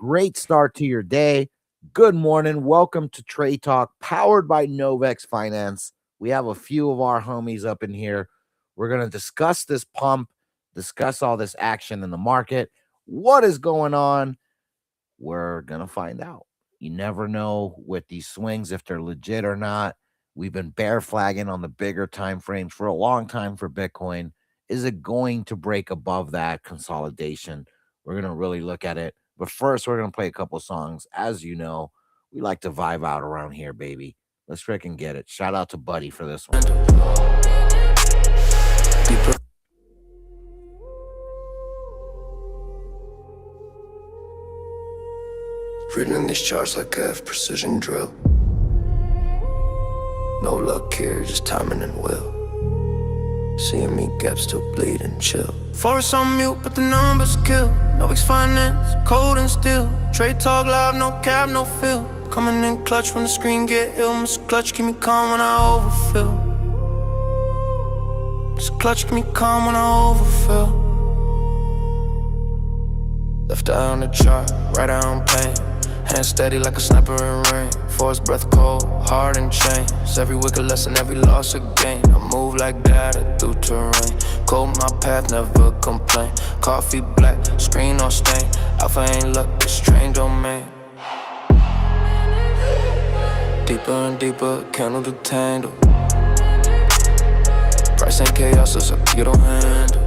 great start to your day. Good morning. Welcome to Trade Talk, powered by Novex Finance. We have a few of our homies up in here. We're going to discuss this pump, discuss all this action in the market. What is going on? We're going to find out. You never know with these swings if they're legit or not. We've been bear flagging on the bigger time frames for a long time for Bitcoin. Is it going to break above that consolidation? We're going to really look at it. But first, we're going to play a couple songs. As you know, we like to vibe out around here, baby. Let's freaking get it. Shout out to Buddy for this one. Reading these charts like I have precision drill. No luck here, just timing and will. Seeing me gaps still bleed and chill. Forest on mute, but the numbers kill. Novex Finance, cold and still. Trade talk live, no cap, no fill. Coming in clutch when the screen get ill. Mr. Clutch, keep me calm when I overfill. Mr. Clutch, keep me calm when I overfill. Left eye on the chart, right eye on pain. Hand steady like a sniper in rain. Force breath cold, hard and chains. Every wicked lesson, every loss a gain. I move like that through terrain. Cold my path, never complain. Coffee black, screen on stain. Alpha ain't luck, it's strange domain. Deeper and deeper, candle to tangle. Price and chaos, it's a you don't handle.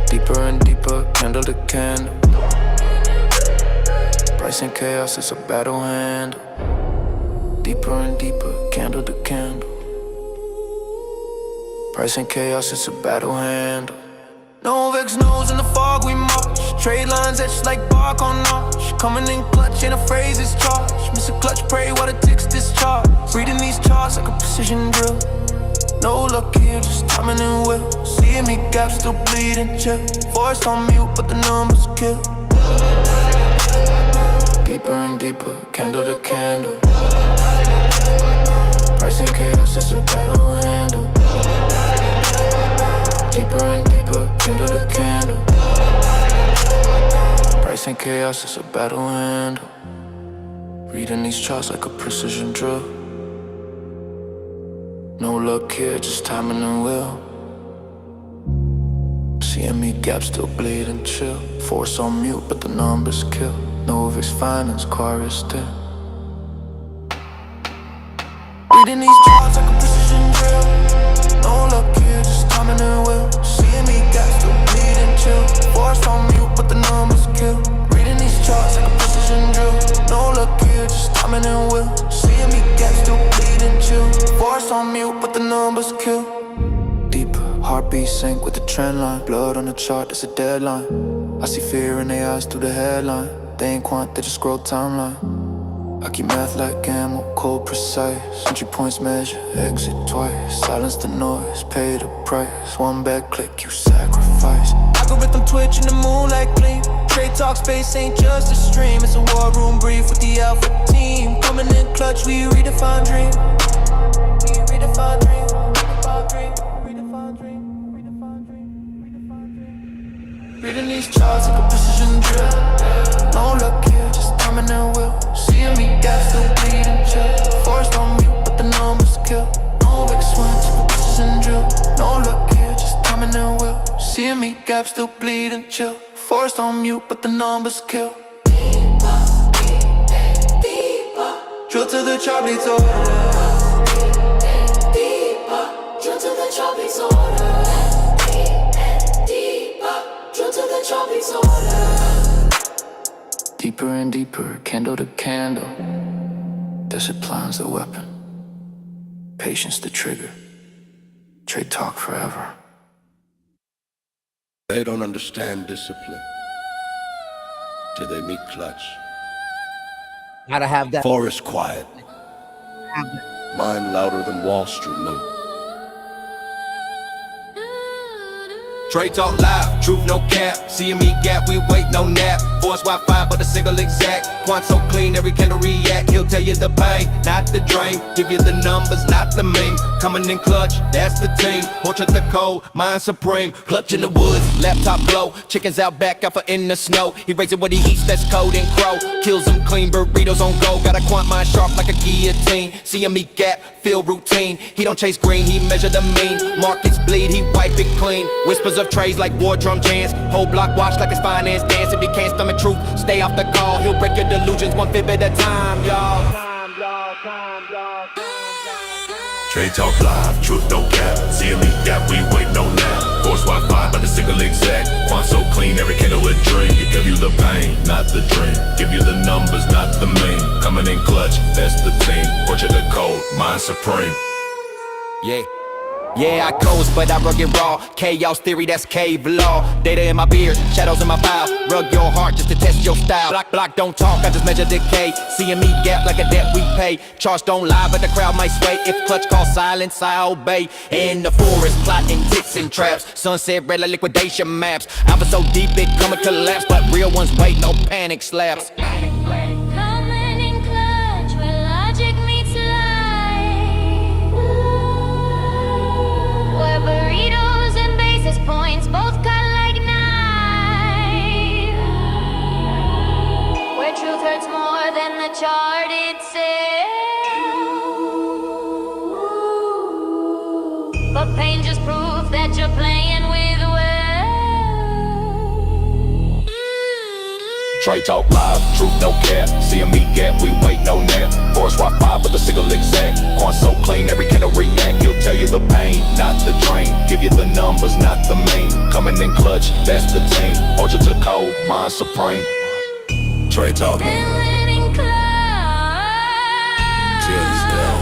Deeper and deeper, candle to candle. Price and chaos, it's a battle handle. Deeper and deeper, candle to candle. Price and chaos, it's a battle handle. Novex knows in the fog we march. Trade lines etched like bark on arch. Coming in clutch, ain't a phrase is charged. Mr. Clutch, pray while the ticks discharge. Reading these charts like a precision drill. No luck here, just timing and will. Seeing me gaps still bleed and chill. Force on mute, but the numbers kill. Deeper and deeper, candle to candle. Price and chaos, it's a battle handle. Deeper and deeper, candle to candle. Price and chaos, it's a battle handle. Reading these charts like a precision drill. No luck here, just timing and will. Seeing me gaps still bleed and chill. Force on mute, but the numbers kill. Novex Finance, chorus still. Reading these charts like a precision drill. No luck here, just timing and will. Seeing me gaps still bleed and chill. Force on mute, but the numbers kill. Reading these charts like a precision drill. No luck here, just timing and will. Seeing me gaps still bleed and chill. Force on mute, but the numbers kill. Deeper, heartbeat sync with the trend line. Blood on the chart, it's a deadline. I see fear in their eyes through the headline. They ain't quant, they just scroll timeline. I keep math like ammo, cold precise. Entry points measure, exit twice. Silence the noise, pay the price. One bad click, you sacrifice. Algorithm twitch in the moonlight gleam. Trade talk space ain't just a stream. It's a war room brief with the alpha team. Coming in clutch, we redefine dream. We redefine dream, redefine dream, redefine dream, redefine dream, redefine dream. Reading these charts like a precision drill. No luck here, just timing and will. Seeing me gaps still bleed and chill. Forced on mute, but the numbers kill. No big swings, precision drill. No luck here, just timing and will. Seeing me gaps still bleed and chill. Forced on mute, but the numbers kill. Deeper, deeper. Drill to the chart bleeds order. Deeper, drill to the chart bleeds order. Deeper, drill to the chart bleeds order. Deeper and deeper, candle to candle. Discipline's the weapon. Patience the trigger. Trade talk forever. They don't understand discipline till they meet clutch. Gotta have that. Forest quiet. Mind louder than Wall Street low. Trade talk live, truth no cap. Seeing me gap, we wait no nap. Voice Wi-Fi, but a single exact. Quant so clean, every candle react. He'll tell you the pain, not the drain. Give you the numbers, not the meme. Coming in clutch, that's the team. Portrait the code, mind supreme. Clutch in the woods, laptop glow. Chickens out back, alpha in the snow. He raises what he eats, that's code and crow. Kills them clean, burritos on go. Got a quant mind sharp like a guillotine. See him eat gap, feel routine. He don't chase green, he measure the mean. Markets bleed, he wipe it clean. Whispers of trays like war drum jams. Whole block watch like his finance dance. If he can't stomach truth, stay off the call. He'll break your delusions one fib at a time, y'all. Trade Talk Live, truth no cap. CME gap, we wait no nap. Force Wi-Fi, but the single exact. Quant so clean, every candle a dream. Give you the pain, not the dream. Give you the numbers, not the mean. Coming in clutch, that's the team. Portrait the code, mind supreme. Yeah, I coast, but I rug it raw. Chaos theory, that's cave law. Data in my beard, shadows in my file. Rug your heart just to test your style. Block, don't talk, I just measure decay. CME gap like a debt we pay. Charge don't lie, but the crowd might sway. If clutch calls silence, I obey. In the forest, plotting ticks and traps. Sunset red like liquidation maps. Alpha so deep it come and collapse, but real ones wait, no panic slaps. Coming in clutch where logic meets life. Where burritos and basis points both cut like knives. Where truth hurts more than the chart itself. But pain just proves that you're playing with well. Trade Talk Live, truth no cap. CME gap, we wait no nap. Force Wi-Fi, but the single exact. Quant so clean, every candle react. He'll tell you the pain, not the drain. Give you the numbers, not the mean. Coming in clutch, that's the team. Portrait to code, mind supreme. Trade Talk. Feeling inclined. Tear this down.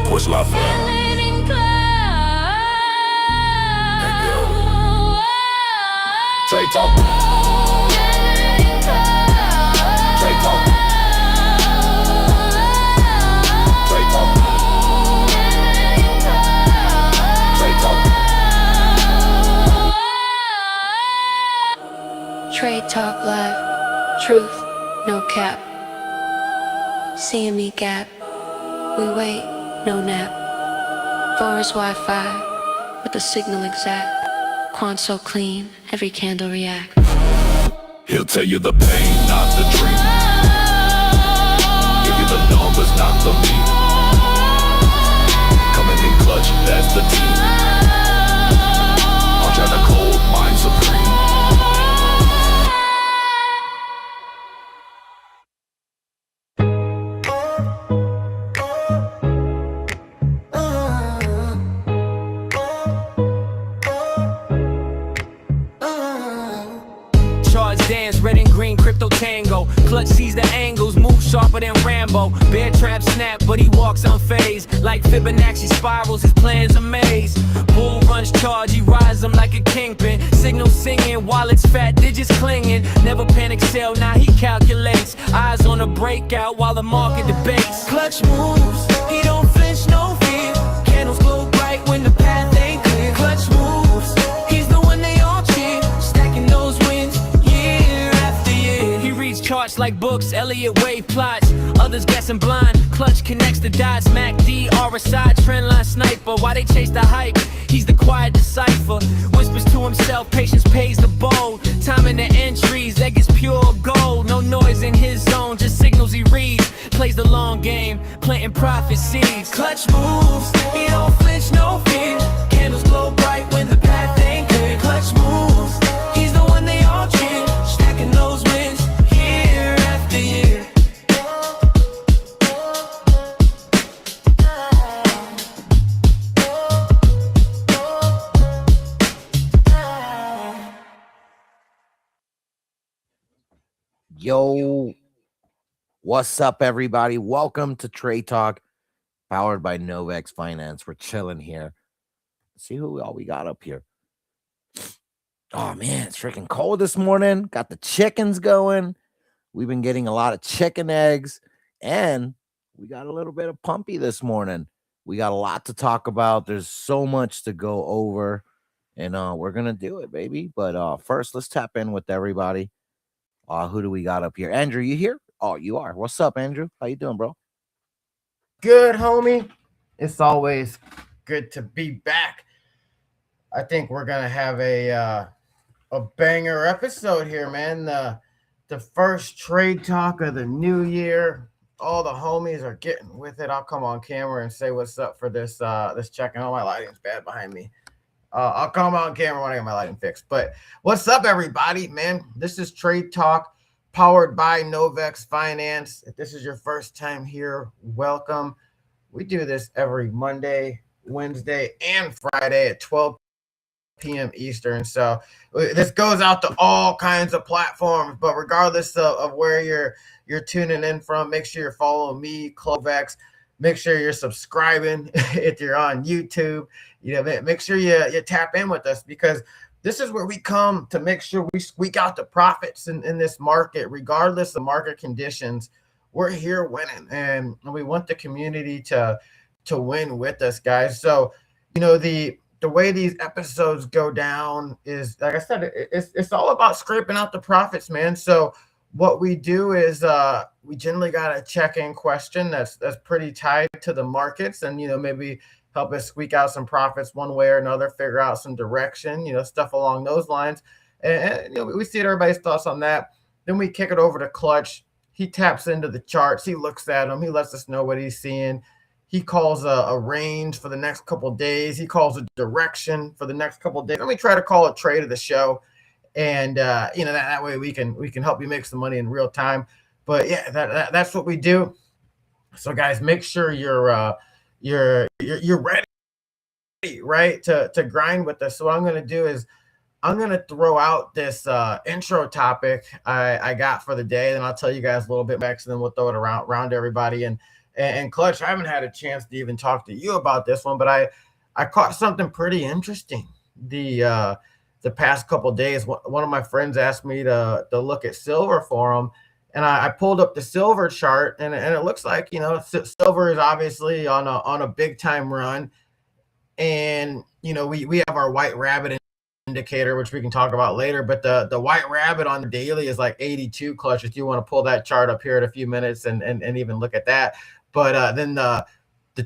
Push Wi-Fi. Feeling inclined. Let go. Trade Talk. Feeling inclined. Trade Talk. Trade Talk. Trade Talk. Trade Talk Live, truth, no cap. CME gap, we wait, no nap. Forest Wi-Fi, with the signal exact. Quant so clean, every candle react. He'll tell you the pain, not the dream. Give you the numbers, not the mean. Coming in clutch, that's the team. I'll try the cold, mind supreme. Charts dance, red and green, crypto tango. Clutch sees the angles, move sharper than Rambo. Bear trap snap, but he walks unfazed. Like Fibonacci spirals, his plan's a maze. Bull runs charge, he rides them like a kingpin. Signal singing, wallets fat, digits clinging. Never panic sell, now he calculates. Eyes on a breakout while the market debates. Clutch moves, he don't flinch, no fear. Candles glow bright when the path ain't clear. Clutch moves, he's the one they all cheer. Stacking those wins year after year. He reads charts like books, Elliott Wave plots. Others guessing blind, Clutch connects the dots. MACD, RSI, trendline sniper. Why they chase the hype? He's the quiet decipher. Whispers to himself, patience pays the bold. Timing the entries, that gets pure gold. No noise in his zone, just signals he reads. Plays the long game, planting profit seeds. Clutch moves, he don't flinch, no fear. Candles glow bright when the path ain't clear. Clutch moves, he's the one they all cheer. Stacking those wins year after year. Yo, what's up, everybody? Welcome to Trade Talk, powered by Novex Finance. We're chilling here. Let's see who all we got up here. Oh man, it's freaking cold this morning. Got the chickens going. We've been getting a lot of chicken eggs, and we got a little bit of pumpy this morning. We got a lot to talk about. There's so much to go over, and we're gonna do it, baby. But first, let's tap in with everybody. Who do we got up here? Andrew, you here? Oh, you are. What's up, Andrew? How you doing, bro? good, homie? It's always good to be back. I think we're gonna have a banger episode here, man. The first trade talk of the new year. All the homies are getting with it. I'll come on camera and say what's up for this check. And all my lighting's bad behind me. I'll come on camera when I get my lighting fixed. But what's up, everybody, man? This is Trade Talk, powered by Novex Finance. If this is your first time here, welcome. We do this every Monday, Wednesday, and Friday at 12 p.m. Eastern. So this goes out to all kinds of platforms. But regardless of where you're tuning in from, make sure you're following me, Clovex. Make sure you're subscribing if you're on YouTube. Make sure you tap in with us, because this is where we come to make sure we squeak out the profits in this market, regardless of market conditions. We're here winning, and we want the community to win with us, guys. So, the way these episodes go down is, like I said, it's all about scraping out the profits, man. So what we do is we generally got a check-in question that's pretty tied to the markets, and maybe help us squeak out some profits one way or another, figure out some direction, stuff along those lines. And we see everybody's thoughts on that. Then we kick it over to Clutch. He taps into the charts, he looks at them, he lets us know what he's seeing. He calls a range for the next couple of days. He calls a direction for the next couple of days. Let me try to call a trade of the show, and that way we can help you make some money in real time. But yeah, that's what we do. So guys, make sure you're ready, right, to grind with us. So what I'm going to do is I'm going to throw out this intro topic I got for the day, and I'll tell you guys a little bit next, and then we'll throw it around to everybody. And Clutch, I haven't had a chance to even talk to you about this one, but I caught something pretty interesting the past couple of days. One of my friends asked me to look at silver for him, and I pulled up the silver chart, and it looks like silver is obviously on a big time run, and we have our white rabbit indicator, which we can talk about later, but the white rabbit on the daily is like 82. Clutch, if you want to pull that chart up here in a few minutes and even look at that. But then the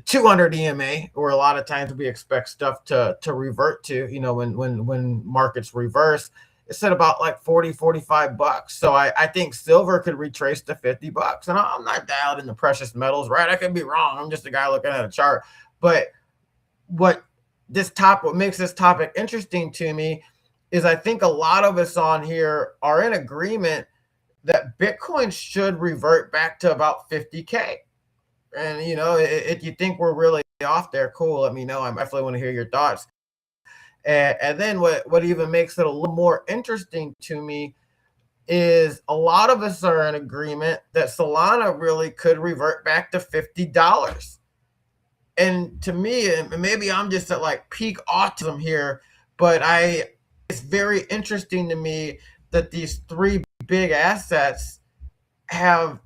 200 EMA, where a lot of times we expect stuff to revert to, when markets reverse, it's at about like 40-45 bucks. So I think silver could retrace to 50 bucks. And I'm not dialed in the precious metals, right? I could be wrong. I'm just a guy looking at a chart. But what makes this topic interesting to me is I think a lot of us on here are in agreement that Bitcoin should revert back to about 50K. And, if you think we're really off there, cool, let me know. I definitely want to hear your thoughts. And then what even makes it a little more interesting to me is a lot of us are in agreement that Solana really could revert back to $50. And to me, and maybe I'm just at like peak autism here, but it's very interesting to me that these three big assets are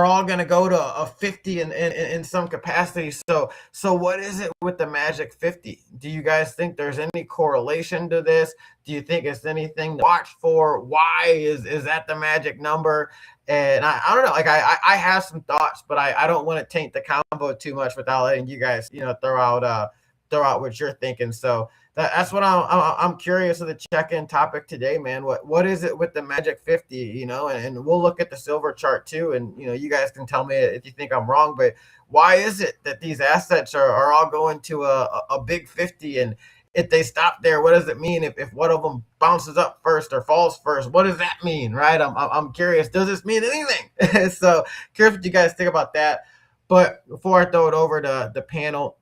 all going to go to a 50 in some capacity. So what is it with the magic 50? Do you guys think there's any correlation to this? Do you think it's anything to watch for? Why is that the magic number? And I don't know. Like I have some thoughts, but I don't want to taint the combo too much without letting you guys throw out what you're thinking. So that's what I'm curious of the check-in topic today, man. What is it with the magic 50? And we'll look at the silver chart too, and you guys can tell me if you think I'm wrong. But why is it that these assets are all going to a big 50? And if they stop there, what does it mean? If one of them bounces up first or falls first, what does that mean, right? I'm curious. Does this mean anything? So curious what you guys think about that. But before I throw it over to the panel,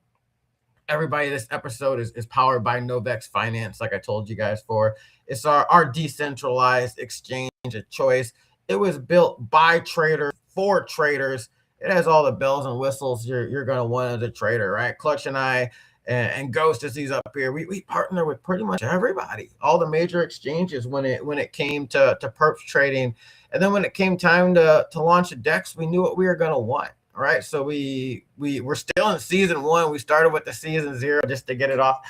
everybody, this episode is powered by Novex Finance, like I told you guys for. It's our decentralized exchange of choice. It was built by traders for traders. It has all the bells and whistles you're going to want as a trader, right? Clutch and I and Ghost, as he's up here, we partner with pretty much everybody, all the major exchanges when it came to perps trading. And then when it came time to launch a DEX, we knew what we were going to want, right? So we're still in season one. We started with the season zero just to get it off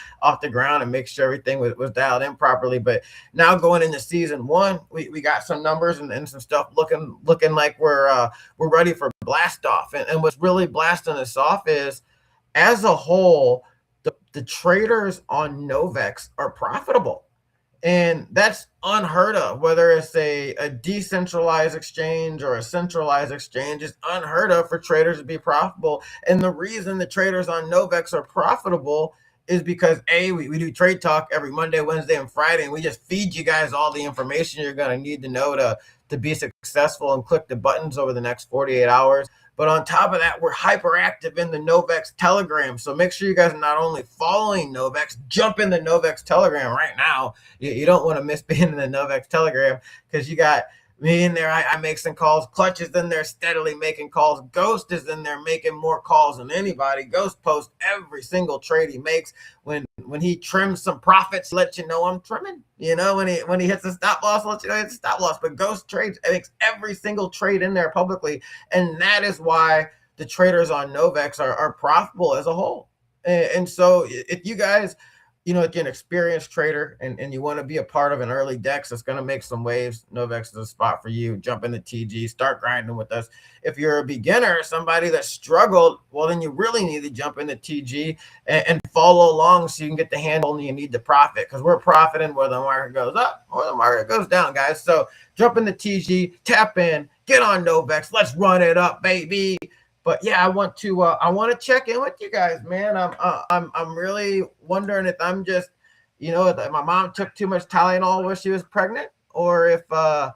the ground and make sure everything was dialed in properly. But now going into season one, we got some numbers and some stuff looking like we're ready for blast off. And what's really blasting us off is, as a whole, the traders on Novex are profitable. And that's unheard of. Whether it's a decentralized exchange or a centralized exchange, it's unheard of for traders to be profitable. And the reason the traders on Novex are profitable is because we do trade talk every Monday, Wednesday, and Friday, and we just feed you guys all the information you're going to need to know to be successful and click the buttons over the next 48 hours. But on top of that, we're hyperactive in the Novex Telegram. So make sure you guys are not only following Novex, jump in the Novex Telegram right now. You don't want to miss being in the Novex Telegram, because you got me in there. I make some calls. Clutch is in there steadily making calls. Ghost is in there making more calls than anybody. Ghost posts every single trade he makes. When he trims some profits, let you know I'm trimming. When he hits a stop loss, let you know it's a stop loss. But Ghost trades, makes every single trade in there publicly, and that is why the traders on Novex are profitable as a whole. And so if you guys, if you're an experienced trader and you want to be a part of an early DEX that's going to make some waves, Novex is a spot for you. Jump into TG, start grinding with us. If you're a beginner, somebody that struggled, well, then you really need to jump into TG and follow along so you can get the handle and you need to profit, because we're profiting whether the market goes up or the market goes down, guys. So jump into TG, tap in, get on Novex. Let's run it up, baby. But yeah, I want to check in with you guys, man. I'm really wondering if I'm just, if my mom took too much Tylenol when she was pregnant, or if I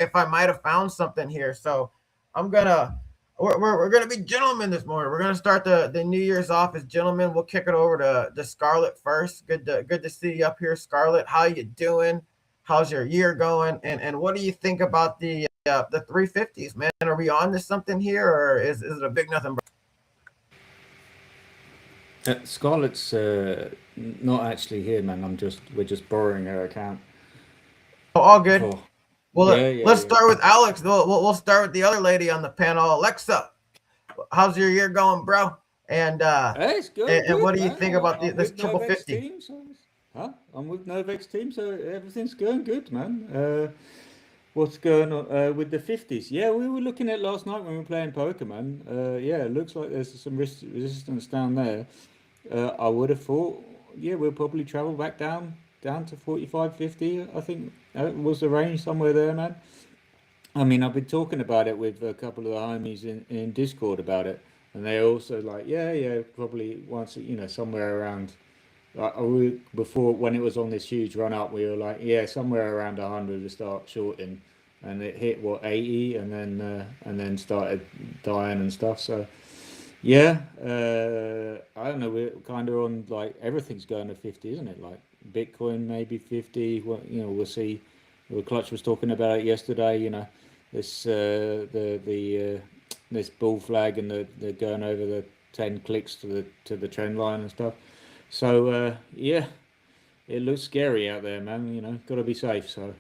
might have found something here. So we're gonna be gentlemen this morning. We're gonna start the New Year's off as gentlemen. We'll kick it over to Scarlett first. Good to see you up here, Scarlett. How you doing? How's your year going? And what do you think about the 350s, man? Are we on to something here, or is it a big nothing? Scarlett's not actually here, man. We're just borrowing her account. Oh, all good. For, Well, yeah. let's start with Alex. We'll start with the other lady on the panel, Alexa. How's your year going, bro? And Hey, it's good. and Good, what do you man. think about I'm this with triple Novex 50? team, I'm with Novex team, so everything's going good, man. What's going on with the 50s? Yeah, we were looking at last night when we were playing poker, man. Yeah, it looks like there's some resistance down there. I would have thought, yeah, we'll probably travel back down to 45, 50. I think was the range somewhere there, man. I mean, I've been talking about it with a couple of the homies in Discord about it, and they also like, yeah, probably once, somewhere around. Before, when it was on this huge run up, we were like, yeah, somewhere around 100 to start shorting, and it hit what 80, and then started dying and stuff. So yeah, I don't know. We're kind of on, like, everything's going to 50, isn't it? Like Bitcoin maybe 50. Well, we'll see. Well, Clutch was talking about it yesterday. This this bull flag, and the going over the 10 clicks to the trend line and stuff. So yeah, it looks scary out there, man. Got to be safe. So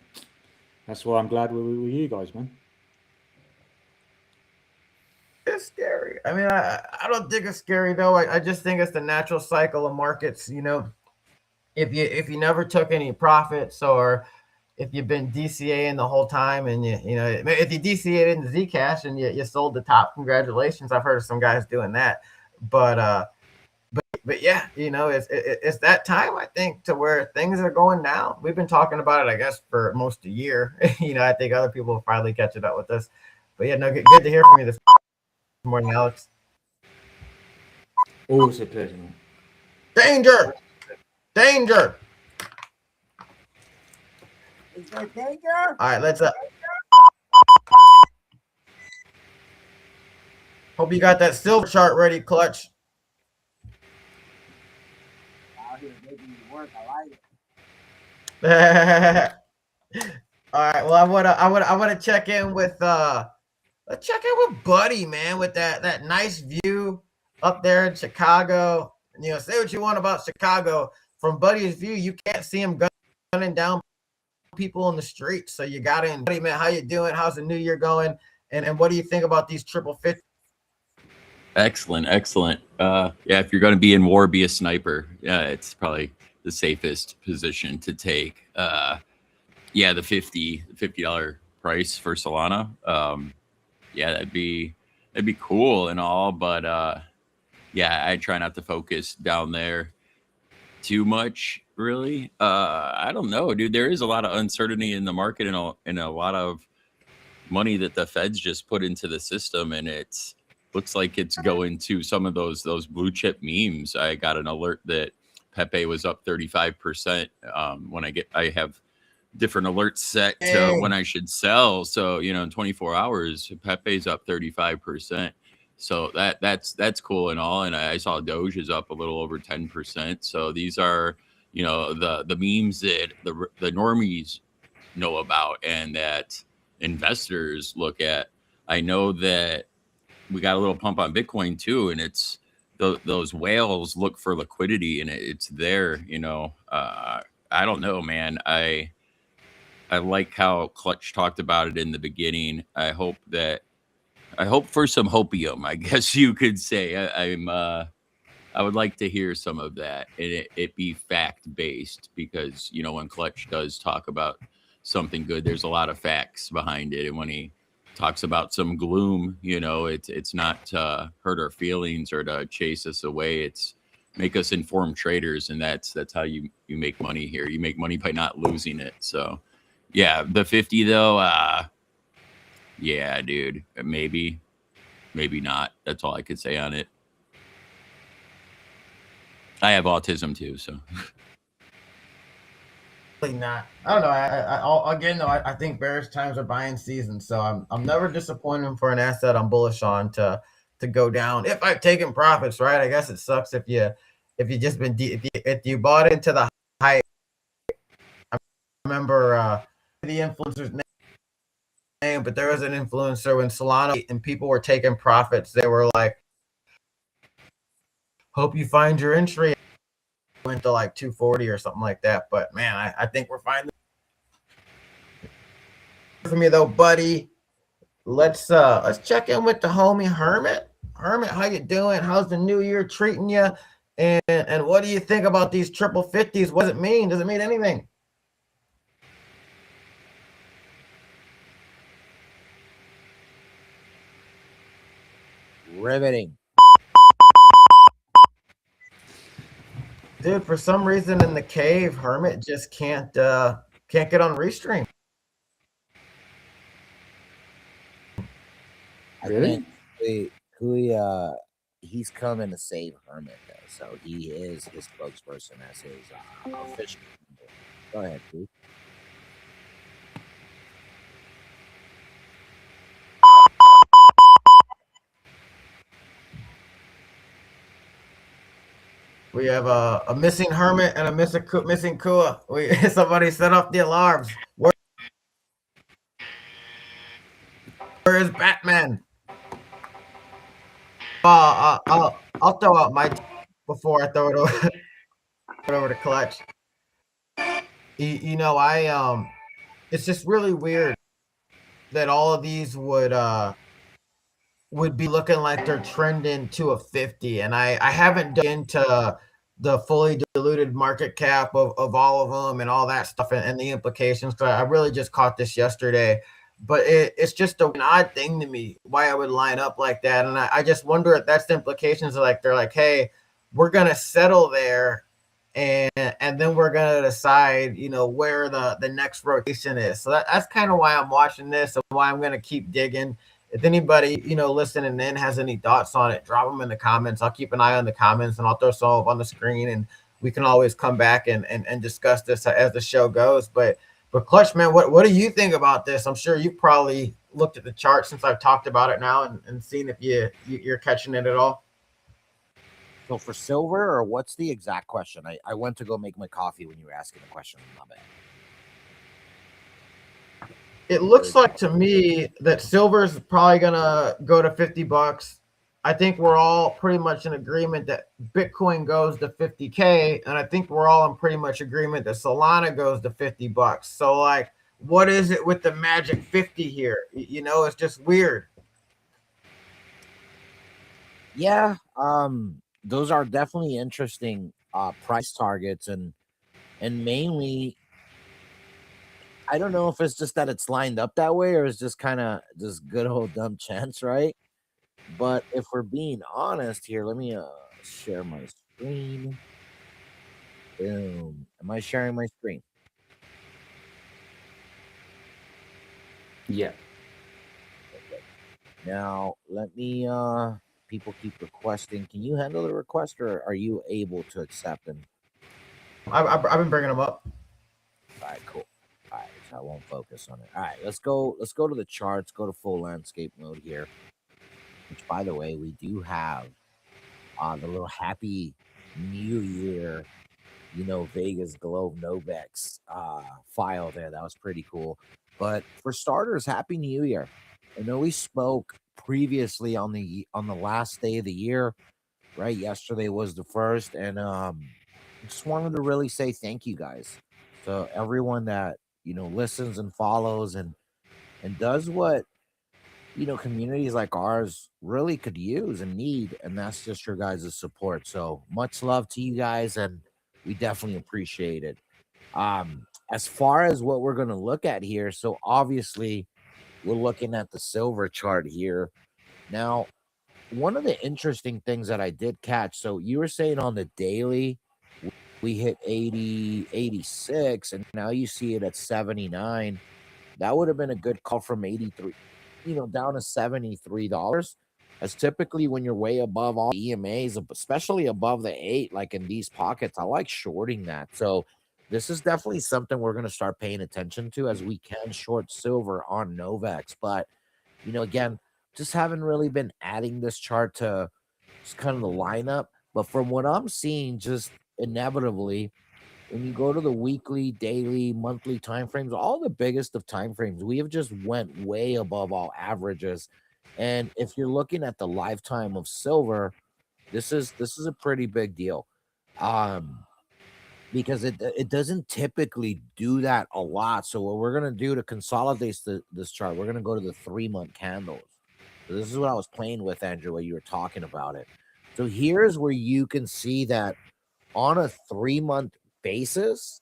that's why I'm glad we're with you guys, man. It's scary. I mean, I don't think it's scary though. I just think it's the natural cycle of markets. If you never took any profits, or if you've been DCAing the whole time, and if you DCA'd in the Zcash and you sold the top, congratulations. I've heard of some guys doing that, but yeah, it's that time, I think, to where things are going down. We've been talking about it, I guess, for most of the year. I think other people will finally catch it up with us. But yeah, no, good to hear from you this morning, Alex. Always a pleasure, man. Danger. Is there danger? All right, let's hope you got that silver chart ready, Clutch. Out here making me work. I like it. All right. Well, I want to check in with let's check in with Buddy, man, with that nice view up there in Chicago. Say what you want about Chicago. From Buddy's view, you can't see him gunning down people in the street. So you got in. Buddy, man, how you doing? How's the new year going? And what do you think about these triple 50? Excellent, excellent. Yeah, if you're going to be in war, be a sniper. Yeah, it's probably the safest position to take. Yeah, the $50 price for Solana. Yeah, that'd be cool and all, but yeah, I try not to focus down there too much. Really, I don't know, dude. There is a lot of uncertainty in the market and a lot of money that the Feds just put into the system, and it's looks like it's going to some of those blue chip memes. I got an alert that Pepe was up 35%. When I have different alerts set to when Dang. I should sell. So in 24 hours, Pepe's up 35%. So that's cool and all. And I saw Doge is up a little over 10%. So these are the memes that the normies know about and that investors look at. I know that we got a little pump on Bitcoin too, and it's those whales look for liquidity and it's there. I don't know, man. I like how Clutch talked about it in the beginning. I hope for some hopium, I guess you could say. I would like to hear some of that and it be fact based because when Clutch does talk about something good, there's a lot of facts behind it. And when he talks about some gloom, it's not to hurt our feelings or to chase us away. It's make us informed traders, and that's how you make money here. You make money by not losing it. So yeah, the 50 though, yeah, dude, maybe not. That's all I could say on it. I have autism too, so Not. I don't know. Again though, I think bearish times are buying season, so I'm never disappointed for an asset I'm bullish on to go down if I've taken profits. Right. I guess it sucks if you just been if you bought into the hype. I remember the influencer's name, but there was an influencer when Solana and people were taking profits. They were like, "Hope you find your entry." Went to like 240 or something like that. But man, I think we're fine. For me though, buddy, let's check in with the homie Hermit. Hermit, how you doing? How's the new year treating you? And what do you think about these triple 50s? What does it mean? Does it mean anything? Riveting. Dude, for some reason in the cave, Hermit just can't get on Restream. Really? I think he's coming to save Hermit though, so he is his spokesperson as his official. Go ahead, please. We have a missing Hermit and a missing Kua. Somebody set off the alarms. Where is Batman? I'll throw out my before I throw it over to Clutch. It's just really weird that all of these would be looking like they're trending to a 50, and I haven't dug into the fully diluted market cap of all of them and all that stuff and the implications. So I really just caught this yesterday, but it's just an odd thing to me why I would line up like that. And I just wonder if that's the implications of they're like, hey, we're going to settle there and then we're going to decide, where the next rotation is. So that's kind of why I'm watching this and why I'm going to keep digging. If anybody, listening in has any thoughts on it, drop them in the comments. I'll keep an eye on the comments and I'll throw some up on the screen and we can always come back and discuss this as the show goes. But Clutch, man, what do you think about this? I'm sure you've probably looked at the chart since I've talked about it now and seen if you're catching it at all. So for silver, or what's the exact question? I went to go make my coffee when you were asking the question. My bad. It looks like to me that silver's probably gonna go to $50. I think we're all pretty much in agreement that Bitcoin goes to 50K, and I think we're all in pretty much agreement that Solana goes to $50. So what is it with the magic 50 here? It's just weird. Yeah, those are definitely interesting price targets, and mainly I don't know if it's just that it's lined up that way or it's just kind of just good old dumb chance, right? But if we're being honest here, let me share my screen. Boom. Am I sharing my screen? Yeah. Okay. Now let me people keep requesting. Can you handle the request or are you able to accept them? I've been bringing them up. All right, cool. All right, so I won't focus on it. All right, let's go. Let's go to the charts. Go to full landscape mode here. Which, by the way, we do have the little happy New Year, Vegas Globe Novex file there. That was pretty cool. But for starters, Happy New Year. I know we spoke previously on the last day of the year, right? Yesterday was the first, and just wanted to really say thank you guys to everyone that listens and follows and does what communities like ours really could use and need, and that's just your guys' support. So much love to you guys, and we definitely appreciate it. As far as what we're going to look at here, so obviously we're looking at the silver chart here. Now, one of the interesting things that I did catch, so you were saying on the daily we hit 80, 86, and now you see it at 79. That would have been a good call from 83, down to $73. As typically when you're way above all EMAs, especially above the 8, like in these pockets, I like shorting that. So this is definitely something we're going to start paying attention to, as we can short silver on Novex. But again, just haven't really been adding this chart to just kind of the lineup. But from what I'm seeing, just inevitably, when you go to the weekly, daily, monthly timeframes, all the biggest of timeframes, we have just went way above all averages. And if you're looking at the lifetime of silver, this is a pretty big deal. Um, because it doesn't typically do that a lot. So what we're gonna do to consolidate this chart, we're gonna go to the 3-month candles. So this is what I was playing with, Andrew, when you were talking about it. So here's where you can see that on a 3-month basis,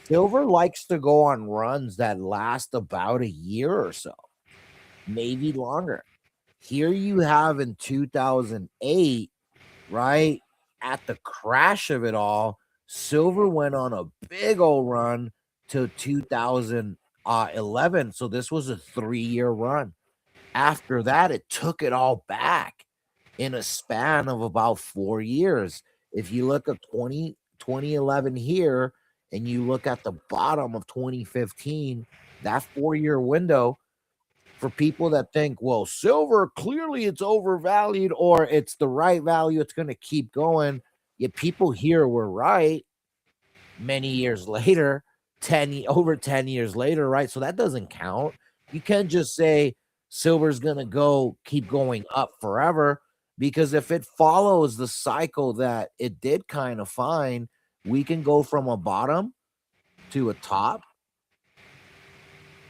silver likes to go on runs that last about a year or so, maybe longer. Here you have in 2008, right? At the crash of it all, silver went on a big old run to 2011. So this was a 3-year run. After that, it took it all back in a span of about 4 years. If you look at 2011 here and you look at the bottom of 2015, that 4-year window, for people that think, well, silver, clearly it's overvalued or it's the right value, it's going to keep going. Yet people here were right many years later, over 10 years later, right? So that doesn't count. You can't just say silver's going to keep going up forever, because if it follows the cycle that it did kind of fine, we can go from a bottom to a top,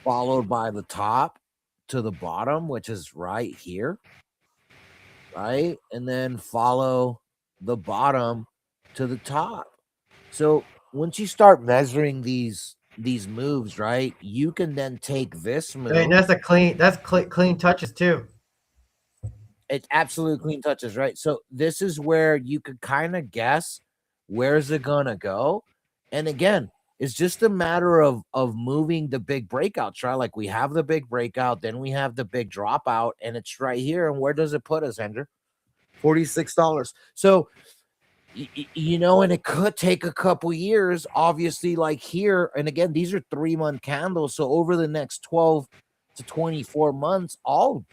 followed by the top to the bottom, which is right here, right? And then follow the bottom to the top. So once you start measuring these moves, right, you can then take this Hey, move. that's a clean. That's clean touches too. It's absolute clean touches, right? So this is where you could kind of guess where's it gonna go. And again, it's just a matter of moving the big breakouts, right? Like we have the big breakout, then we have the big dropout, and it's right here. And where does it put us, Andrew? $46. So and it could take a couple years, obviously, like here. And again, these are 3-month candles. So over the next 12 to 24 months, all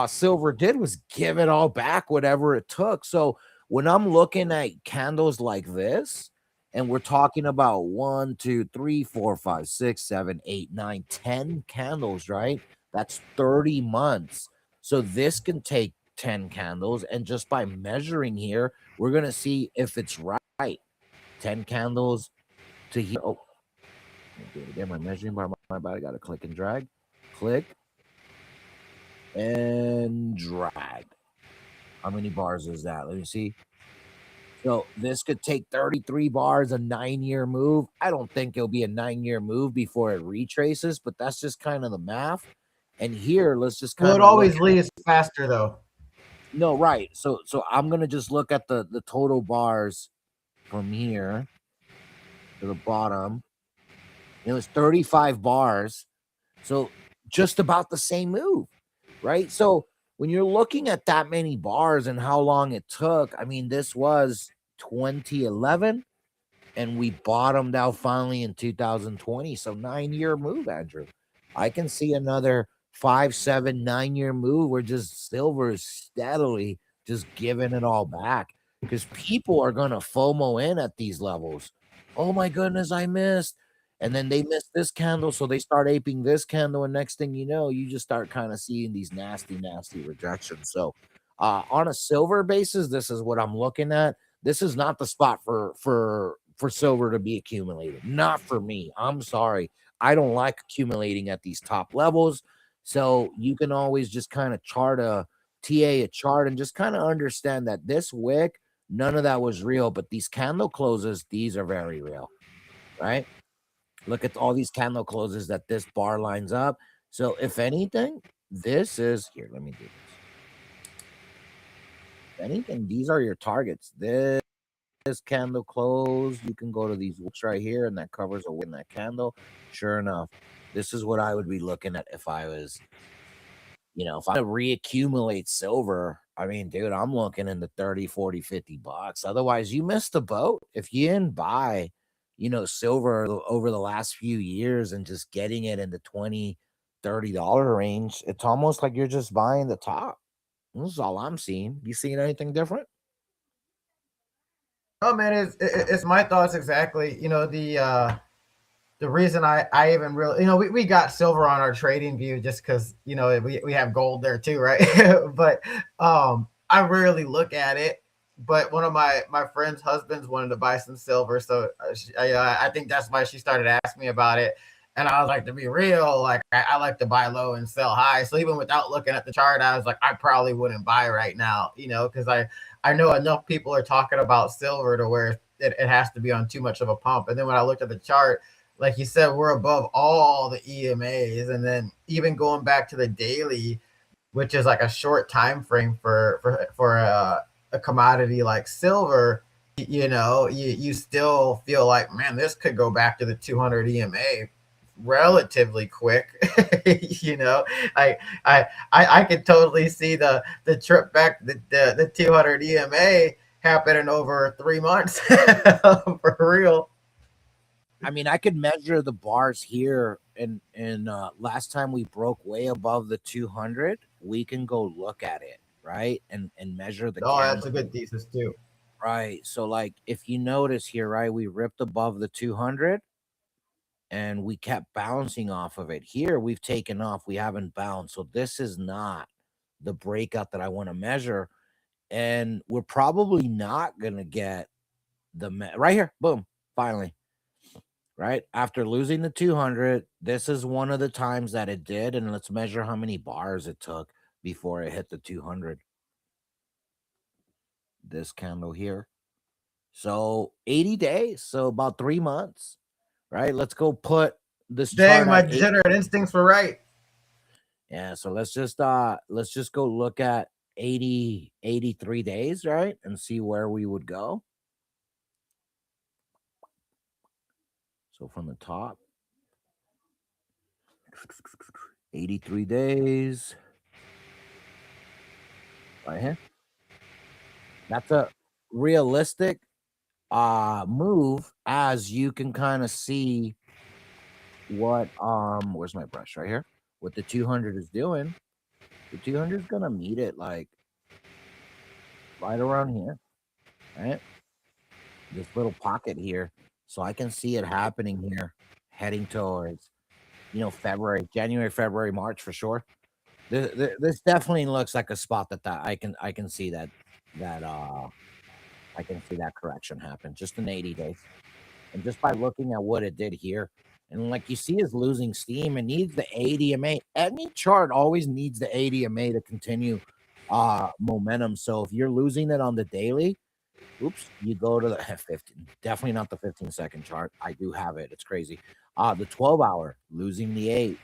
silver did was give it all back, whatever it took. So when I'm looking at candles like this, and we're talking about 1, 2, 3, 4, 5, 6, 7, 8, 9, 10 candles, right? That's 30 months. So this can take 10 candles. And just by measuring here, we're going to see if it's right. 10 candles to here. Oh, do it again. My measuring bar, my body got to click and drag. Click and drag. How many bars is that? Let me see. So this could take 33 bars, a 9-year move. I don't think it'll be a 9-year move before it retraces, but that's just kind of the math. And here, let's just Well, kind it of look. always leaves faster though. No, right. So I'm gonna just look at the total bars from here to the bottom. It was 35 bars. So just about the same move, right? So when you're looking at that many bars and how long it took, I mean, this was 2011 and we bottomed out finally in 2020. So 9-year move, Andrew. I can see another 5, 7, 9-year move where just silver is steadily just giving it all back because people are going to FOMO in at these levels. Oh my goodness, I missed. And then they miss this candle, so they start aping this candle, and next thing you know, you just start kind of seeing these nasty, nasty rejections. So, on a silver basis, this is what I'm looking at. This is not the spot for silver to be accumulated. Not for me. I'm sorry. I don't like accumulating at these top levels. So you can always just kind of TA a chart and just kind of understand that this wick, none of that was real, but these candle closes, these are very real, right? Look at all these candle closes that this bar lines up. So if anything, this is here. Let me do this. If anything, these are your targets. This candle close, you can go to these wicks right here, and that covers a wick in that candle. Sure enough, this is what I would be looking at if I was, if I reaccumulate silver. I mean, dude, I'm looking in the 30, 40, 50 bucks. Otherwise, you missed the boat. If you didn't buy, silver over the last few years and just getting it in the $20, $30 range, it's almost like you're just buying the top. This is all I'm seeing. You seeing anything different? Oh man, it's my thoughts exactly. The reason I even really, we got silver on our trading view just because, we have gold there too, right? But I rarely look at it. But one of my friend's husbands wanted to buy some silver, so I think that's why she started asking me about it. And I was like, to be real, like I like to buy low and sell high. So even without looking at the chart, I was like, I probably wouldn't buy right now, because I know enough people are talking about silver to where it has to be on too much of a pump. And then when I looked at the chart, like you said, we're above all the EMAs, and then even going back to the daily, which is like a short time frame for a commodity like silver. You still feel like, man, this could go back to the 200 EMA relatively quick. I could totally see the trip back the 200 EMA happening over 3 months for real. I mean, I could measure the bars here, and last time we broke way above the 200, we can go look at it, right? And measure the Oh, that's candle, a good thesis too. right? So, like, if you notice here, right, we ripped above the 200, and we kept bouncing off of it. Here, we've taken off, we haven't bounced. So this is not the breakout that I want to measure, and we're probably not gonna get right here. Boom, finally. Right after losing the 200, this is one of the times that it did, and let's measure how many bars it took before it hit the 200. This candle here. So 80 days, so about 3 months, right? Let's go put this Dang, chart my at degenerate instincts were right. Yeah, so let's just go look at 83 days, right? And see where we would go. So from the top, 83 days. Right here. That's a realistic move, as you can kind of see what where's my brush right here, what the 200 is doing. The 200 is gonna meet it like right around here, right? This little pocket here. So I can see it happening here, heading towards January, February, March for sure. This definitely looks like a spot that I can see that I can see that correction happen just in 80 days. And just by looking at what it did here, and like you see, is losing steam. It needs the ADMA. Any chart always needs the ADMA to continue momentum. So if you're losing it on the daily, oops, you go to the 15, definitely not the 15-second chart. I do have it. It's crazy. The 12 hour, losing the 8.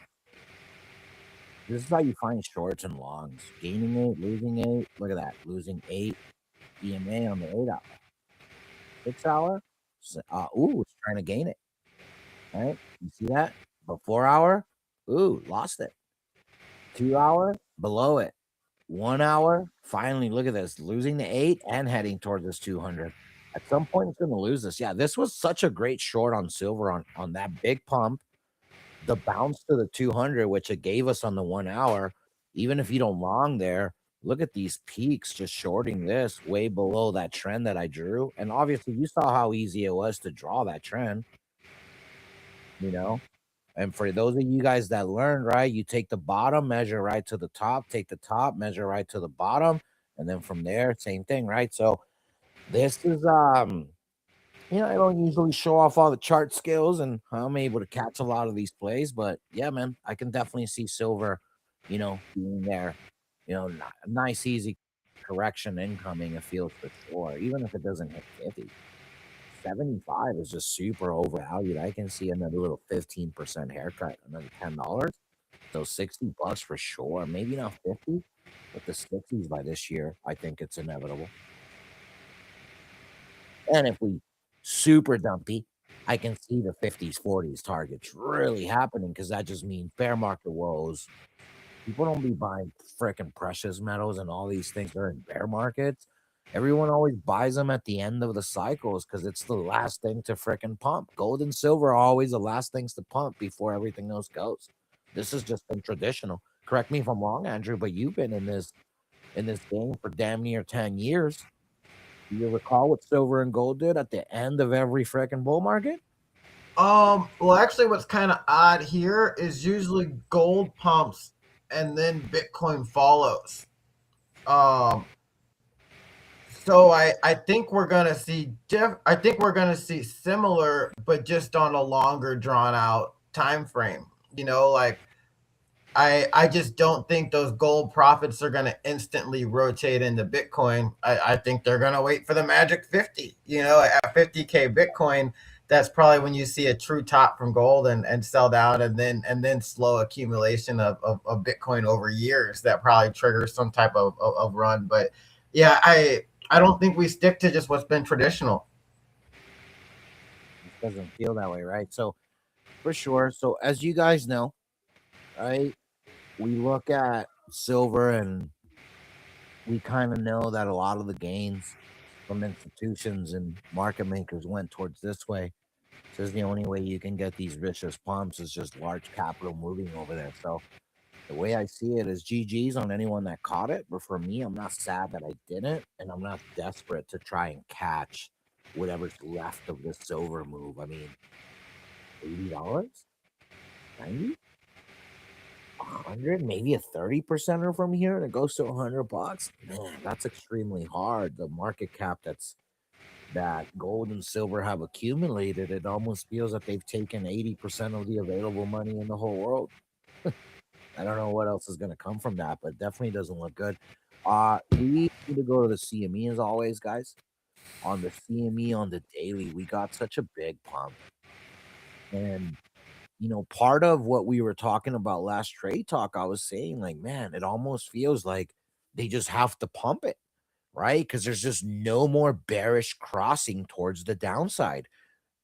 This is how you find shorts and longs. Gaining 8, losing 8. Look at that. Losing 8 EMA on the 8 hour. 6 hour, ooh, it's trying to gain it. Right? You see that? The 4 hour, ooh, lost it. 2 hour, below it. 1 hour, finally, look at this, losing the 8 and heading towards this 200. At some point, it's going to lose this. Yeah, this was such a great short on silver on that big pump. The bounce to the 200, which it gave us on the 1 hour. Even if you don't long there, look at these peaks just shorting this way below that trend that I drew. And obviously, you saw how easy it was to draw that trend, you know? And for those of you guys that learned, right, you take the bottom, measure right to the top, take the top, measure right to the bottom, and then from there, same thing, right? So this is I don't usually show off all the chart skills and how I'm able to catch a lot of these plays, but yeah, man, I can definitely see silver, being there, nice easy correction incoming, it feels for sure, even if it doesn't hit 50. 75 is just super overvalued. I can see another little 15% haircut, another $10. So $60 for sure. Maybe not 50, but the 60s by this year, I think it's inevitable. And if we super dumpy, I can see the 50s, 40s targets really happening because that just means bear market woes. People don't be buying freaking precious metals and all these things. They're in bear markets. Everyone always buys them at the end of the cycles because it's the last thing to freaking pump. Gold and silver are always the last things to pump before everything else goes. This has just been traditional. Correct me if I'm wrong, Andrew, but you've been in this game for damn near 10 years. Do you recall what silver and gold did at the end of every freaking bull market? Well, actually, what's kind of odd here is usually gold pumps and then Bitcoin follows. Um, so I think we're gonna see I think we're gonna see similar, but just on a longer drawn out time frame. Like I just don't think those gold profits are going to instantly rotate into Bitcoin. I think they're going to wait for the magic 50. At 50K Bitcoin, that's probably when you see a true top from gold and sell down, and then slow accumulation of Bitcoin over years that probably triggers some type of run. But yeah, I don't think we stick to just what's been traditional. It doesn't feel that way, right? So for sure. So as you guys know, right, we look at silver and we kind of know that a lot of the gains from institutions and market makers went towards this way. So the only way you can get these vicious pumps is just large capital moving over there. So the way I see it is GG's on anyone that caught it. But for me, I'm not sad that I didn't, and I'm not desperate to try and catch whatever's left of this silver move. I mean, $80, 90, 100, maybe a 30%er from here, and it goes to $100. Man, that's extremely hard. The market cap that gold and silver have accumulated, it almost feels that they've taken 80% of the available money in the whole world. I don't know what else is going to come from that, but definitely doesn't look good. We need to go to the CME as always, guys. On the CME on the daily, we got such a big pump. And part of what we were talking about last trade talk, I was saying, like, man, it almost feels like they just have to pump it, right? Because there's just no more bearish crossing towards the downside.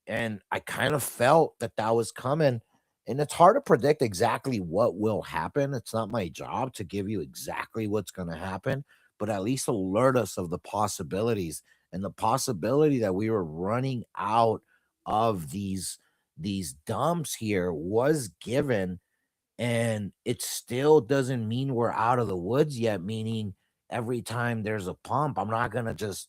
And I kind of felt that that was coming. And it's hard to predict exactly what will happen. It's not my job to give you exactly what's going to happen, but at least alert us of the possibilities and the possibility that we were running out of these dumps here was given, and it still doesn't mean we're out of the woods yet, meaning every time there's a pump, I'm not going to just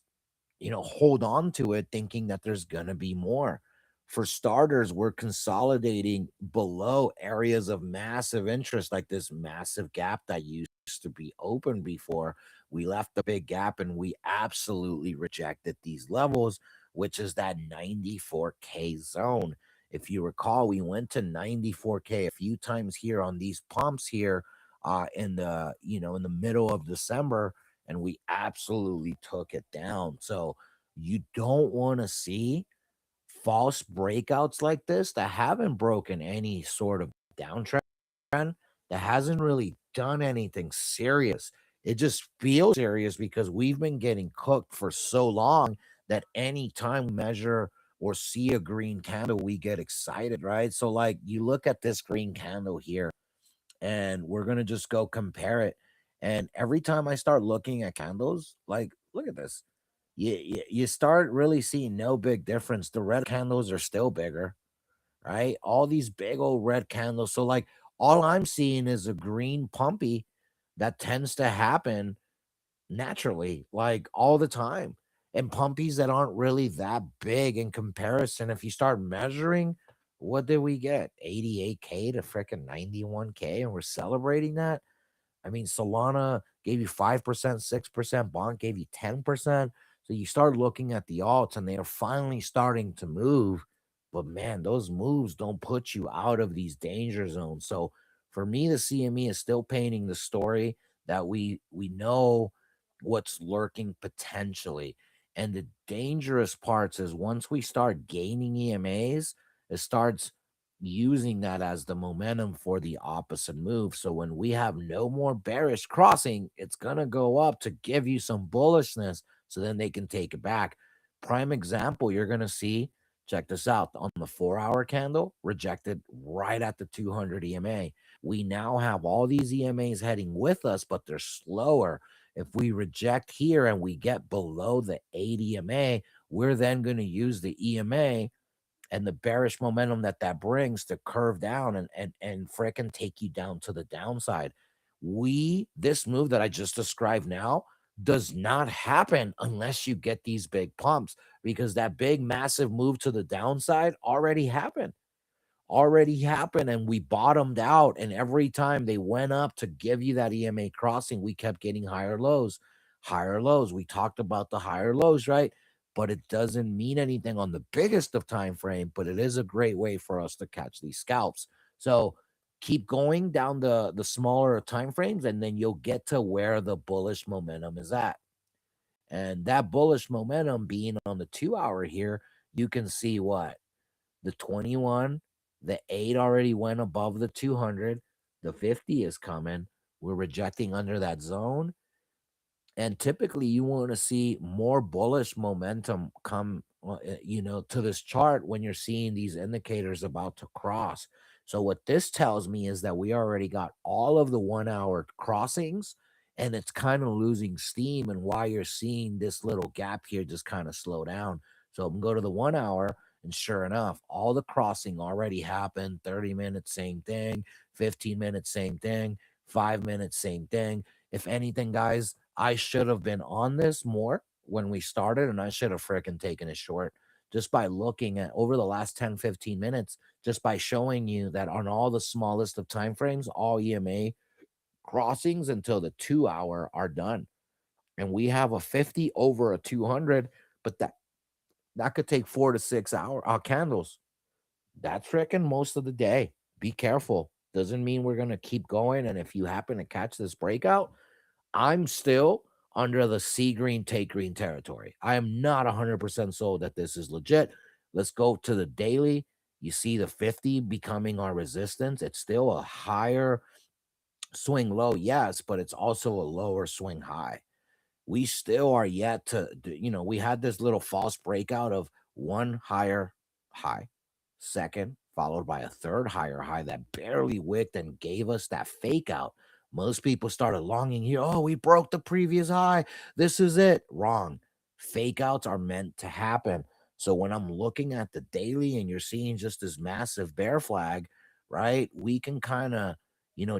hold on to it thinking that there's going to be more. For starters, we're consolidating below areas of massive interest, like this massive gap that used to be open before. We left the big gap and we absolutely rejected these levels, which is that 94K zone. If you recall, we went to 94K a few times here on these pumps here in the middle of December, and we absolutely took it down. So you don't want to see false breakouts like this that haven't broken any sort of downtrend, that hasn't really done anything serious. It just feels serious because we've been getting cooked for so long that anytime we measure or see a green candle, we get excited, right? So, like, you look at this green candle here, and we're gonna just go compare it. And every time I start looking at candles, like, look at this. You start really seeing no big difference. The red candles are still bigger, right? All these big old red candles. So, like, all I'm seeing is a green pumpy that tends to happen naturally, like all the time. And pumpies that aren't really that big in comparison. If you start measuring, what did we get? 88K to freaking 91K, and we're celebrating that. I mean, Solana gave you 5%, 6%, Bond gave you 10%. So you start looking at the alts and they are finally starting to move. But man, those moves don't put you out of these danger zones. So for me, the CME is still painting the story that we know what's lurking potentially. And the dangerous parts is once we start gaining EMAs, it starts using that as the momentum for the opposite move. So when we have no more bearish crossing, it's going to go up to give you some bullishness so then they can take it back. Prime example, you're going to see, check this out, on the 4-hour candle, rejected right at the 200 EMA. We now have all these EMAs heading with us, but they're slower. If we reject here and we get below the 8 EMA, we're then going to use the EMA and the bearish momentum that that brings to curve down and frickin' take you down to the downside. This move that I just described now does not happen unless you get these big pumps, because that big massive move to the downside already happened, and we bottomed out, and every time they went up to give you that EMA crossing, we kept getting higher lows. We talked about the higher lows, right? But it doesn't mean anything on the biggest of time frame, but it is a great way for us to catch these scalps. So keep going down the smaller time frames, and then you'll get to where the bullish momentum is at. And that bullish momentum being on the 2-hour here, you can see what the 21, the 8 already went above the 200, the 50 is coming. We're rejecting under that zone. And typically you want to see more bullish momentum come to this chart when you're seeing these indicators about to cross. So what this tells me is that we already got all of the 1-hour crossings, and it's kind of losing steam, and why you're seeing this little gap here just kind of slow down. So I'm go to the 1-hour, and sure enough, all the crossing already happened. 30 minutes, same thing. 15 minutes, same thing. 5 minutes, same thing. If anything, guys, I should have been on this more when we started, and I should have freaking taken it short just by looking at over the last 10, 15 minutes, just by showing you that on all the smallest of time frames, all EMA crossings until the 2-hour are done. And we have a 50 over a 200, but that could take 4 to 6 hour candles. That's freaking most of the day. Be careful. Doesn't mean we're going to keep going. And if you happen to catch this breakout, I'm still under the see green, take green territory. I am not 100% sold that this is legit. Let's go to the daily. You see the 50 becoming our resistance. It's still a higher swing low, yes, but it's also a lower swing high. We still are yet to, we had this little false breakout of one higher high, second, followed by a third higher high that barely wicked and gave us that fake out. Most people started longing here. Oh, we broke the previous high. This is it. Wrong. Fake outs are meant to happen. So when I'm looking at the daily and you're seeing just this massive bear flag, right, we can kind of,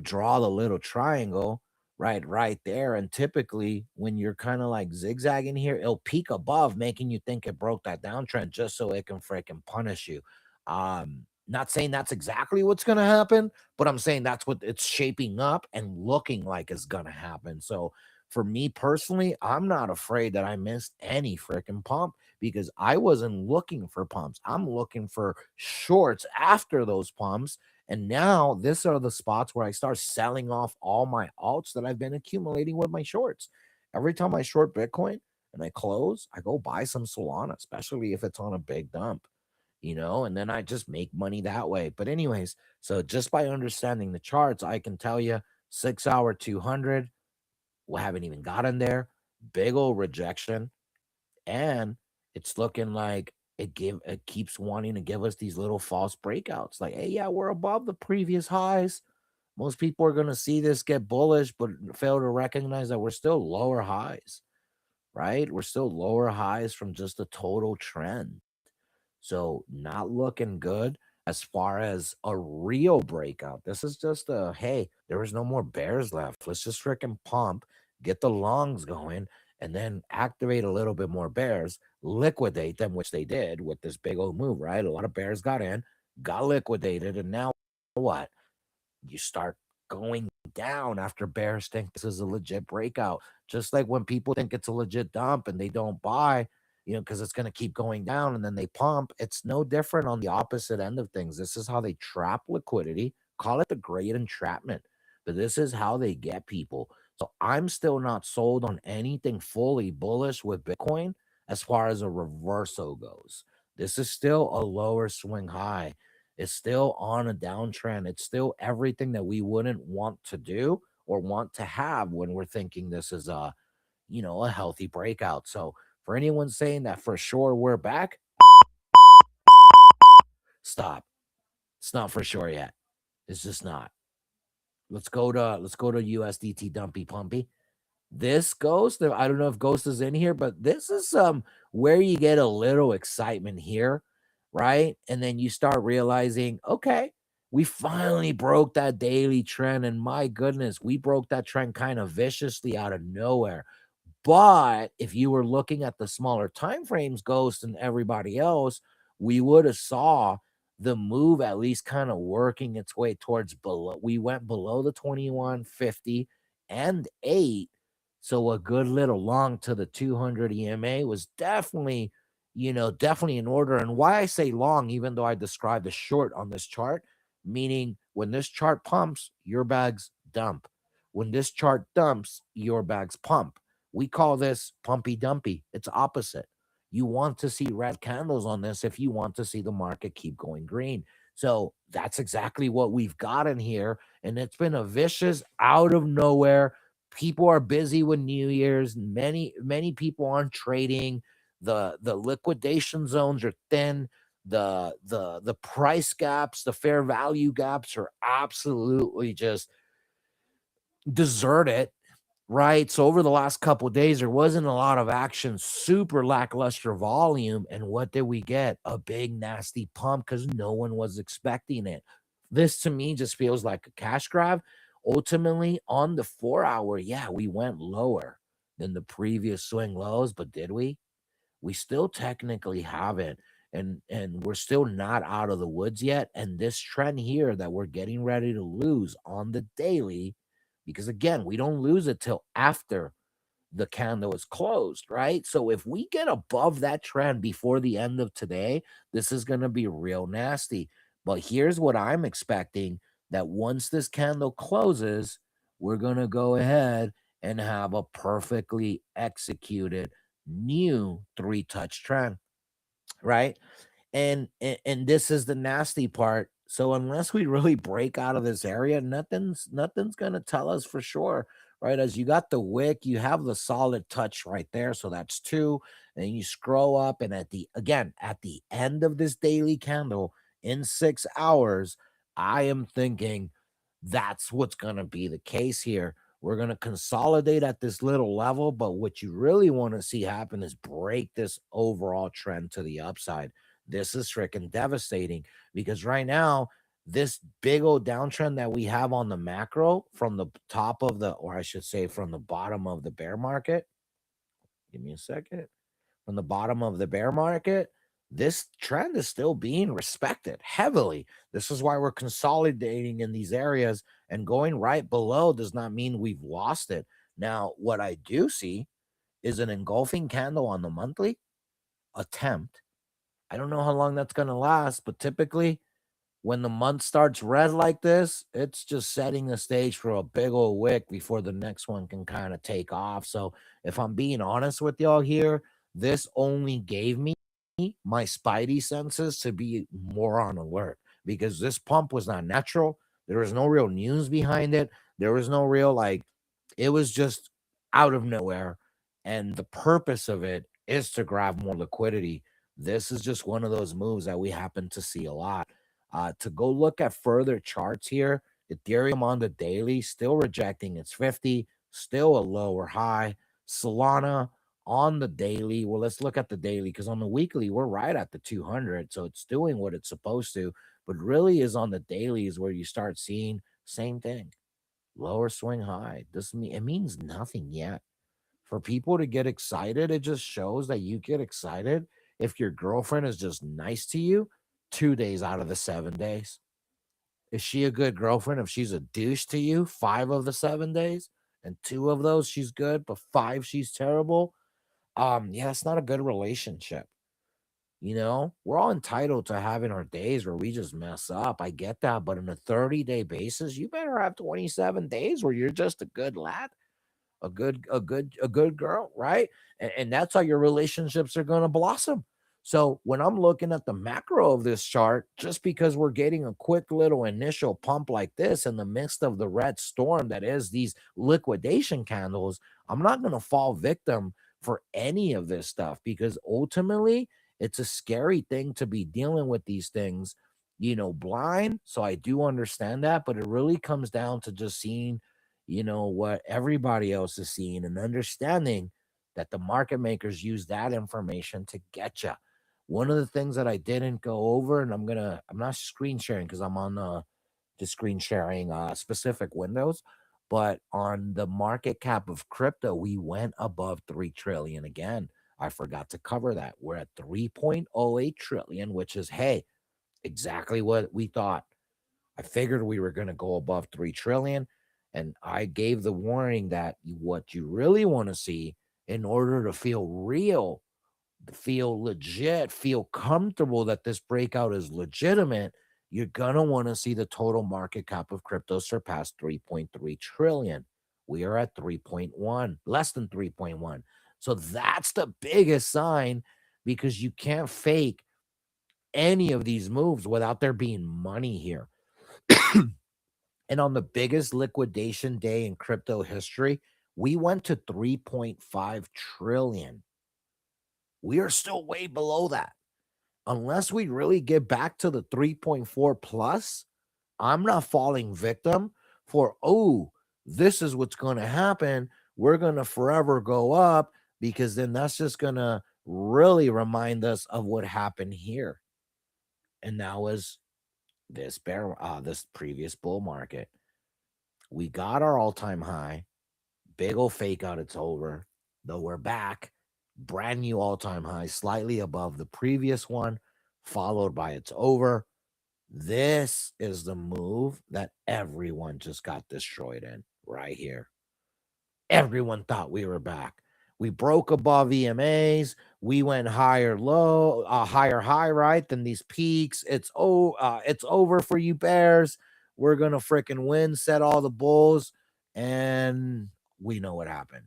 draw the little triangle right there. And typically, when you're kind of like zigzagging here, it'll peak above, making you think it broke that downtrend just so it can freaking punish you. Not saying that's exactly what's gonna happen, but I'm saying that's what it's shaping up and looking like is gonna happen. So for me personally, I'm not afraid that I missed any freaking pump because I wasn't looking for pumps. I'm looking for shorts after those pumps. And now these are the spots where I start selling off all my alts that I've been accumulating with my shorts. Every time I short Bitcoin and I close, I go buy some Solana, especially if it's on a big dump, and then I just make money that way. But, anyways, so just by understanding the charts, I can tell you 6 hour 200, we haven't even gotten there. Big old rejection. And it's looking like it keeps wanting to give us these little false breakouts. Like, hey, yeah, we're above the previous highs. Most people are going to see this get bullish, but fail to recognize that we're still lower highs, right? We're still lower highs from just a total trend. So not looking good as far as a real breakout. This is just a, hey, there was no more bears left. Let's just freaking pump, get the longs going, and then activate a little bit more bears, liquidate them, which they did with this big old move, right? A lot of bears got in, got liquidated, and now what? You start going down after bears think this is a legit breakout. Just like when people think it's a legit dump and they don't buy, because it's going to keep going down and then they pump. It's no different on the opposite end of things. This is how they trap liquidity. Call it the great entrapment, but this is how they get people. So I'm still not sold on anything fully bullish with Bitcoin as far as a reversal goes. This is still a lower swing high. It's still on a downtrend. It's still everything that we wouldn't want to do or want to have when we're thinking this is a healthy breakout. So for anyone saying that for sure we're back, stop. It's not for sure yet. It's just not. Let's go to USDT dumpy pumpy. This Ghost, I don't know if Ghost is in here, but this is where you get a little excitement here, right? And then you start realizing, okay, we finally broke that daily trend, and my goodness, we broke that trend kind of viciously out of nowhere. But if you were looking at the smaller time frames, Ghost and everybody else, we would have saw the move at least kind of working its way towards below. We went below the 2150 and 8. So a good little long to the 200 EMA was definitely in order. And why I say long, even though I described a short on this chart, meaning when this chart pumps, your bags dump. When this chart dumps, your bags pump. We call this pumpy dumpy. It's opposite. You want to see red candles on this if you want to see the market keep going green. So that's exactly what we've got in here. And it's been a vicious out of nowhere. People are busy with New Year's. Many people aren't trading. The liquidation zones are thin. The price gaps, the fair value gaps are absolutely just deserted, right? So over the last couple of days, there wasn't a lot of action, super lackluster volume. And what did we get? A big, nasty pump because no one was expecting it. This to me just feels like a cash grab. Ultimately, on the 4 hour, yeah, we went lower than the previous swing lows, but did we? We still technically haven't. And we're still not out of the woods yet. And this trend here that we're getting ready to lose on the daily, because again, we don't lose it till after the candle is closed, right? So if we get above that trend before the end of today, this is going to be real nasty. But here's what I'm expecting, that once this candle closes, we're going to go ahead and have a perfectly executed new three touch trend, right? And this is the nasty part. So unless we really break out of this area, nothing's gonna tell us for sure, right? As you got the wick, you have the solid touch right there. So that's two. And you scroll up, and at the end of this daily candle in 6 hours, I am thinking that's what's gonna be the case here. We're going to consolidate at this little level, but what you really want to see happen is break this overall trend to the upside. This is freaking devastating because right now, this big old downtrend that we have on the macro from the top of or I should say, from the bottom of the bear market. Give me a second. From the bottom of the bear market, this trend is still being respected heavily. This is why we're consolidating in these areas, and going right below does not mean we've lost it. Now, what I do see is an engulfing candle on the monthly attempt. I don't know how long that's going to last, but typically When the month starts red like this, it's just setting the stage for a big old wick before the next one can kind of take off. So, if I'm being honest with y'all here, this only gave me my spidey senses to be more on alert because this pump was not natural. There was no real news behind it. There was no real, like, it was just out of nowhere. And the purpose of it is to grab more liquidity. This is just one of those moves that we happen to see a lot. To go look at further charts here, Ethereum on the daily still rejecting its 50, still a lower high. Solana on the daily. Well, let's look at the daily because on the weekly, we're right at the 200. So it's doing what it's supposed to, but really is on the dailies where you start seeing same thing, lower swing high. It means nothing yet. For people to get excited, it just shows that you get excited if your girlfriend is just nice to you 2 days out of the 7 days. Is she a good girlfriend if she's a douche to you 5 of the 7 days? And 2 of those she's good, but 5 she's terrible. Yeah, it's not a good relationship. We're all entitled to having our days where we just mess up. I get that, but on a 30-day basis, you better have 27 days where you're just a good lad, a good girl, right? And that's how your relationships are going to blossom. So when I'm looking at the macro of this chart, just because we're getting a quick little initial pump like this in the midst of the red storm that is these liquidation candles, I'm not going to fall victim for any of this stuff because ultimately it's a scary thing to be dealing with these things, blind. So I do understand that, but it really comes down to just seeing what everybody else is seeing and understanding that the market makers use that information to get you. One of the things that I didn't go over, and I'm not screen sharing because I'm on the screen sharing specific windows, but on the market cap of crypto, we went above 3 trillion again. I forgot to cover that. We're at 3.08 trillion, which is, hey, exactly what we thought. I figured we were going to go above 3 trillion. And I gave the warning that what you really want to see in order to feel real, to feel legit, feel comfortable that this breakout is legitimate, you're going to want to see the total market cap of crypto surpass 3.3 trillion. We are at 3.1, less than 3.1. So that's the biggest sign because you can't fake any of these moves without there being money here. And on the biggest liquidation day in crypto history, we went to 3.5 trillion. We are still way below that. Unless we really get back to the 3.4 plus, I'm not falling victim for, oh, this is what's going to happen. We're going to forever go up because then that's just going to really remind us of what happened here. And that was this previous bull market. We got our all-time high, big old fake out, it's over. Though we're back, brand new all-time high, slightly above the previous one, followed by it's over. This is the move that everyone just got destroyed in right here. Everyone thought we were back. We broke above EMAs. We went higher low, higher high, right? Than these peaks. It's over for you bears. We're gonna freaking win, set all the bulls, and we know what happened.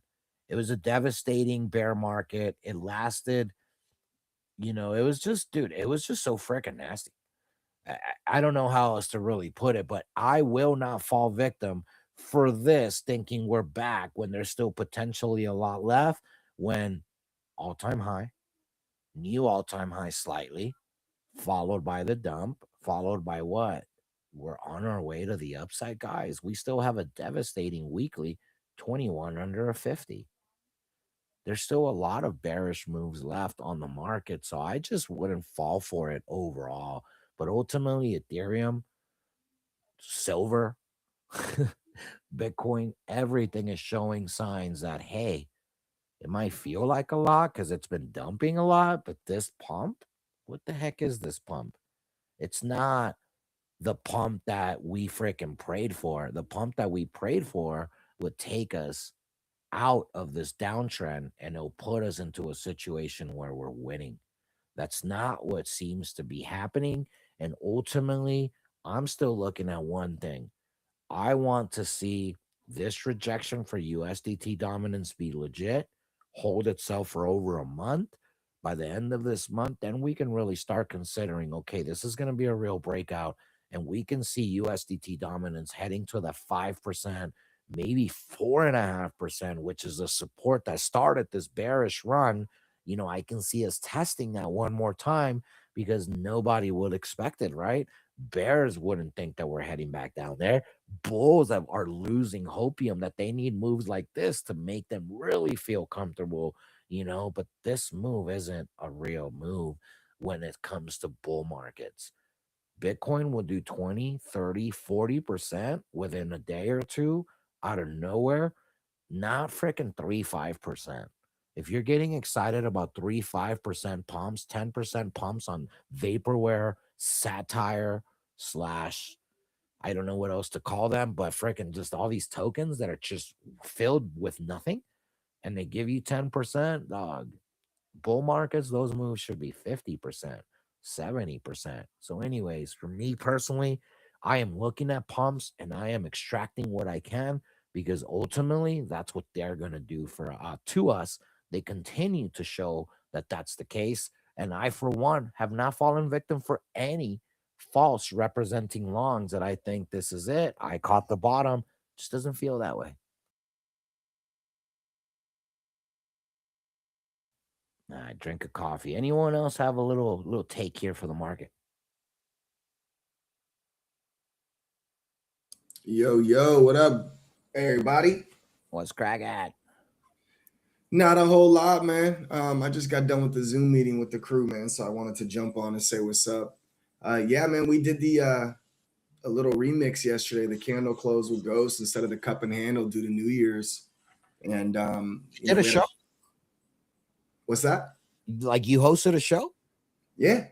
It was a devastating bear market. It lasted, it was just, dude, it was just so freaking nasty. I don't know how else to really put it, but I will not fall victim for this thinking we're back when there's still potentially a lot left. When all-time high, new all-time high slightly, followed by the dump, followed by what? We're on our way to the upside, guys. We still have a devastating weekly 21 under a 50. There's still a lot of bearish moves left on the market, so I just wouldn't fall for it overall. But ultimately, Ethereum, silver, Bitcoin, everything is showing signs that, hey, it might feel like a lot because it's been dumping a lot, but this pump, what the heck is this pump? It's not the pump that we freaking prayed for. The pump that we prayed for would take us out of this downtrend and it'll put us into a situation where we're winning. That's not what seems to be happening. And ultimately, I'm still looking at one thing. I want to see this rejection for USDT dominance be legit, hold itself for over a month. By the end of this month, then we can really start considering, okay, this is going to be a real breakout, and we can see USDT dominance heading to the 5%, maybe 4.5%, which is a support that started this bearish run. I can see us testing that one more time because nobody would expect it, right? Bears wouldn't think that we're heading back down there. Bulls are losing hopium that they need moves like this to make them really feel comfortable, but this move isn't a real move when it comes to bull markets. Bitcoin will do 20, 30, 40% within a day or two out of nowhere, not freaking 3, 5%. If you're getting excited about 3, 5% pumps, 10% pumps on vaporware, satire, slash, I don't know what else to call them, but freaking just all these tokens that are just filled with nothing and they give you 10%, dog. Bull markets, those moves should be 50%, 70%. So, anyways, for me personally, I am looking at pumps and I am extracting what I can because ultimately that's what they're going to do for to us. They continue to show that that's the case. And I, for one, have not fallen victim for any false representing longs that I think this is it. I caught the bottom. Just doesn't feel that way. I drink a coffee. Anyone else have a little take here for the market? Yo, what up, everybody? What's crack at? Not a whole lot, man. I just got done with the Zoom meeting with the crew, man. So I wanted to jump on and say what's up. Yeah, man, we did the a little remix yesterday. The candle close with Ghost instead of the cup and handle due to New Year's, and Did a show? What's that? Like you hosted a show? Yeah,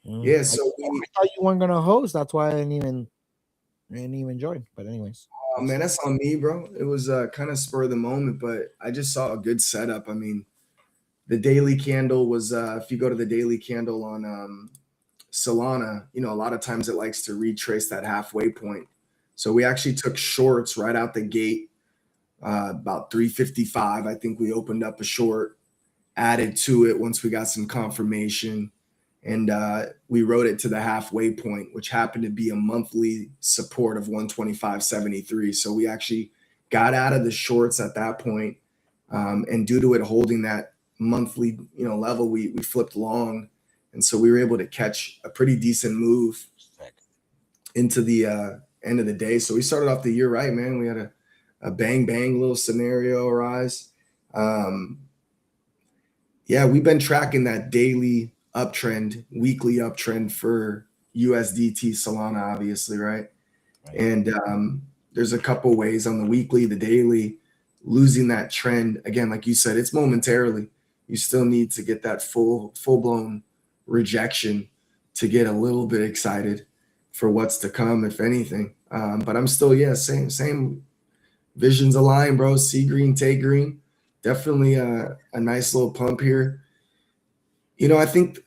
yeah. So I thought you weren't gonna host. That's why I didn't even join. But anyways. Oh man, that's on me, bro. It was kind of spur of the moment, but I just saw a good setup. I mean, the daily candle was if you go to the daily candle on Solana, a lot of times it likes to retrace that halfway point. So we actually took shorts right out the gate, about 355. I think we opened up a short, added to it once we got some confirmation, and we rode it to the halfway point, which happened to be a monthly support of 125.73. So we actually got out of the shorts at that point, and due to it holding that monthly level, we flipped long, and so we were able to catch a pretty decent move into the end of the day. So we started off the year right, man. We had a bang little scenario arise. Yeah, we've been tracking that daily uptrend, weekly uptrend for USDT Solana, obviously, right? And there's a couple ways on the weekly, the daily, losing that trend. Again, like you said, it's momentarily. You still need to get that full-blown rejection to get a little bit excited for what's to come, if anything. But I'm still, same visions align, bro. See green, take green. Definitely a nice little pump here. I think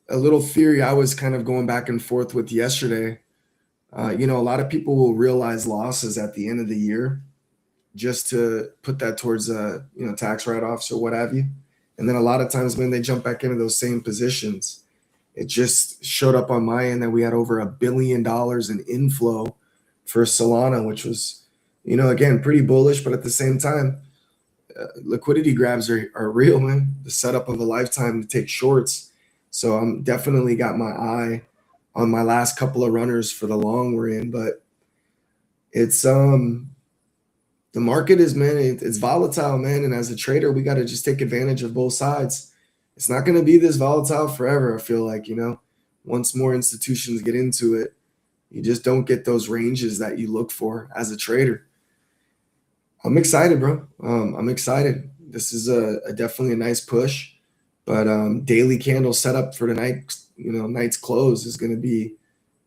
a little theory I was kind of going back and forth with yesterday. A lot of people will realize losses at the end of the year just to put that towards tax write-offs or what have you. And then a lot of times, man, they jump back into those same positions. It just showed up on my end that we had over $1 billion in inflow for Solana, which was, again, pretty bullish, but at the same time, liquidity grabs are real, man. The setup of a lifetime to take shorts. So I'm definitely got my eye on my last couple of runners for the long we're in, but it's the market is, man, it's volatile, man. And as a trader, we got to just take advantage of both sides. It's not going to be this volatile forever. I feel like, once more institutions get into it, you just don't get those ranges that you look for as a trader. I'm excited, bro. I'm excited. This is definitely a nice push, but daily candle setup for tonight, night's close is going to be,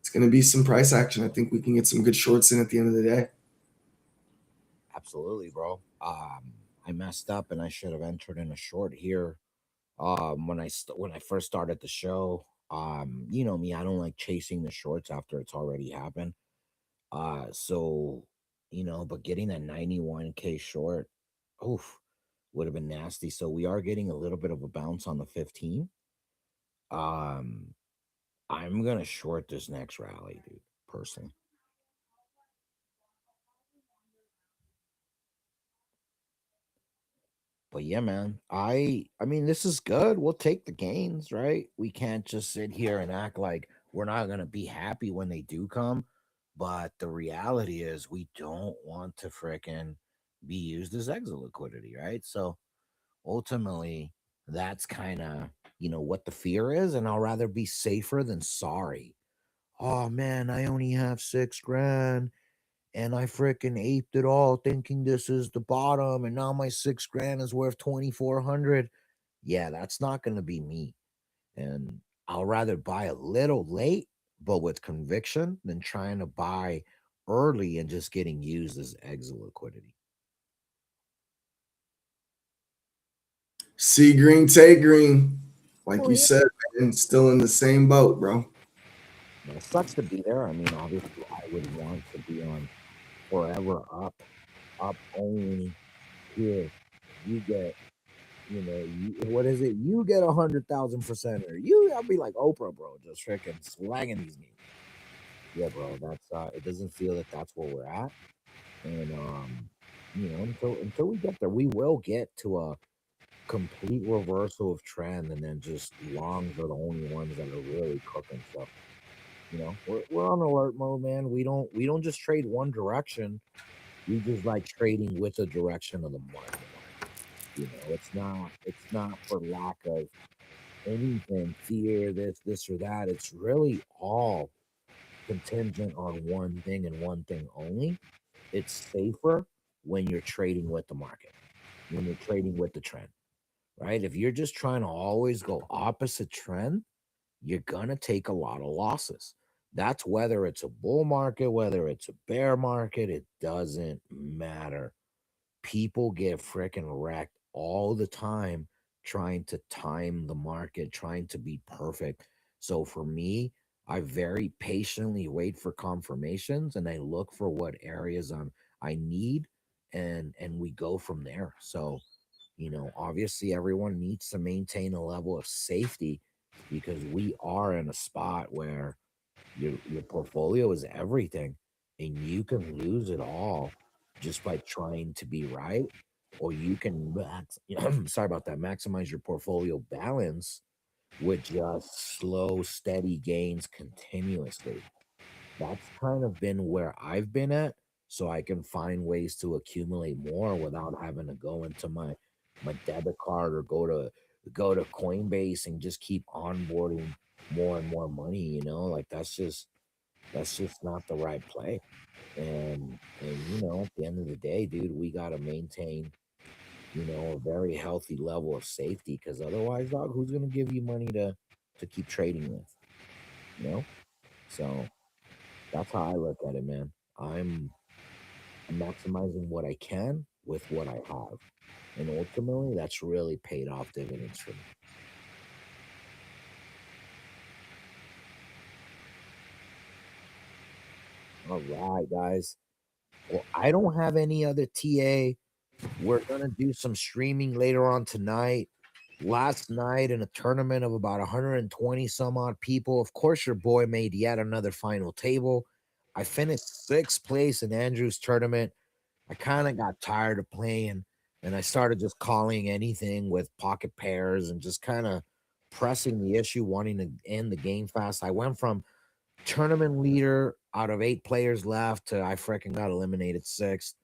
it's going to be some price action. I think we can get some good shorts in at the end of the day. Absolutely, bro. I messed up and I should have entered in a short here. When I first started the show, You know me, I don't like chasing the shorts after it's already happened. So but getting a 91K short, oof, would have been nasty. So we are getting a little bit of a bounce on the 15. Um, I'm gonna short this next rally, dude, personally. But yeah, man, I mean this is good. We'll take the gains, right? We can't just sit here and act like we're not gonna be happy when they do come. But the reality is we don't want to fricking be used as exit liquidity, right? So ultimately that's kind of what the fear is, and I'll rather be safer than sorry. Oh man, I only have 6 grand and I freaking aped it all thinking this is the bottom, and now my 6 grand is worth 2,400. Yeah, that's not gonna be me. And I'll rather buy a little late, but with conviction, than trying to buy early and just getting used as exit liquidity. See green, take green. Like Oh you yeah. said, man, still in the same boat, bro. It sucks to be there. I mean, obviously I would want to be on forever up only. Here, you get, what is it? You get 100,000%, or I'll be like Oprah, bro, just freaking slagging these games. Yeah, bro, that's it doesn't feel that that's where we're at. And until we get there, we will get to a complete reversal of trend, and then just longs are the only ones that are really cooking. So, we're on alert mode, man. We don't just trade one direction. We just like trading with the direction of the market. It's not for lack of anything, fear, this or that. It's really all contingent on one thing and one thing only. It's safer when you're trading with the market, when you're trading with the trend, right? If you're just trying to always go opposite trend, you're gonna take a lot of losses. That's whether it's a bull market, whether it's a bear market, it doesn't matter. People get freaking wrecked all the time trying to time the market, trying to be perfect. So for me, I very patiently wait for confirmations, and I look for what areas I need, and we go from there. So, obviously everyone needs to maintain a level of safety, because we are in a spot where your portfolio is everything, and you can lose it all just by trying to be right, or you can sorry about that, maximize your portfolio balance with just slow steady gains continuously. That's kind of been where I've been at, so I can find ways to accumulate more without having to go into my debit card, or go to Coinbase and just keep onboarding more and more money, like that's just not the right play. And at the end of the day, dude, we got to maintain a very healthy level of safety, because otherwise, dog, who's going to give you money to keep trading with, you know so that's how I look at it, man. I'm maximizing what I can with what I have, and ultimately that's really paid off dividends for me. All right, guys. Well, I don't have any other TA. We're gonna do some streaming later on tonight. Last night, in a tournament of about 120 some odd people, of course, your boy made yet another final table. I finished sixth place in Andrew's tournament. I kind of got tired of playing, and I started just calling anything with pocket pairs and just kind of pressing the issue, wanting to end the game fast. I went from tournament leader out of 8 players left to I freaking got eliminated sixth.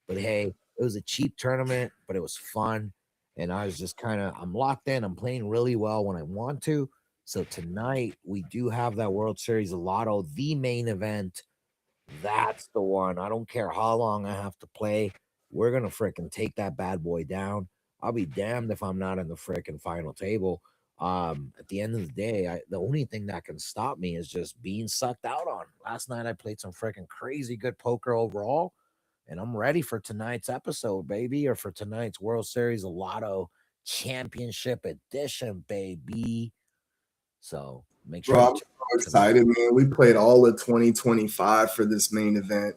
But hey, it was a cheap tournament, but it was fun. And I was just I'm locked in. I'm playing really well when I want to. So tonight we do have that World Series of Lotto, the main event. That's the one. I don't care how long I have to play. We're gonna freaking take that bad boy down. I'll be damned if I'm not in the freaking final table. At the end of the day, the only thing that can stop me is just being sucked out on. Last night I played some freaking crazy good poker overall, and I'm ready for tonight's episode, baby, or for tonight's World Series of Lotto Championship Edition, baby. So Make sure Bro, you I'm check so out tonight. excited, man. We played all of 2025 for this main event.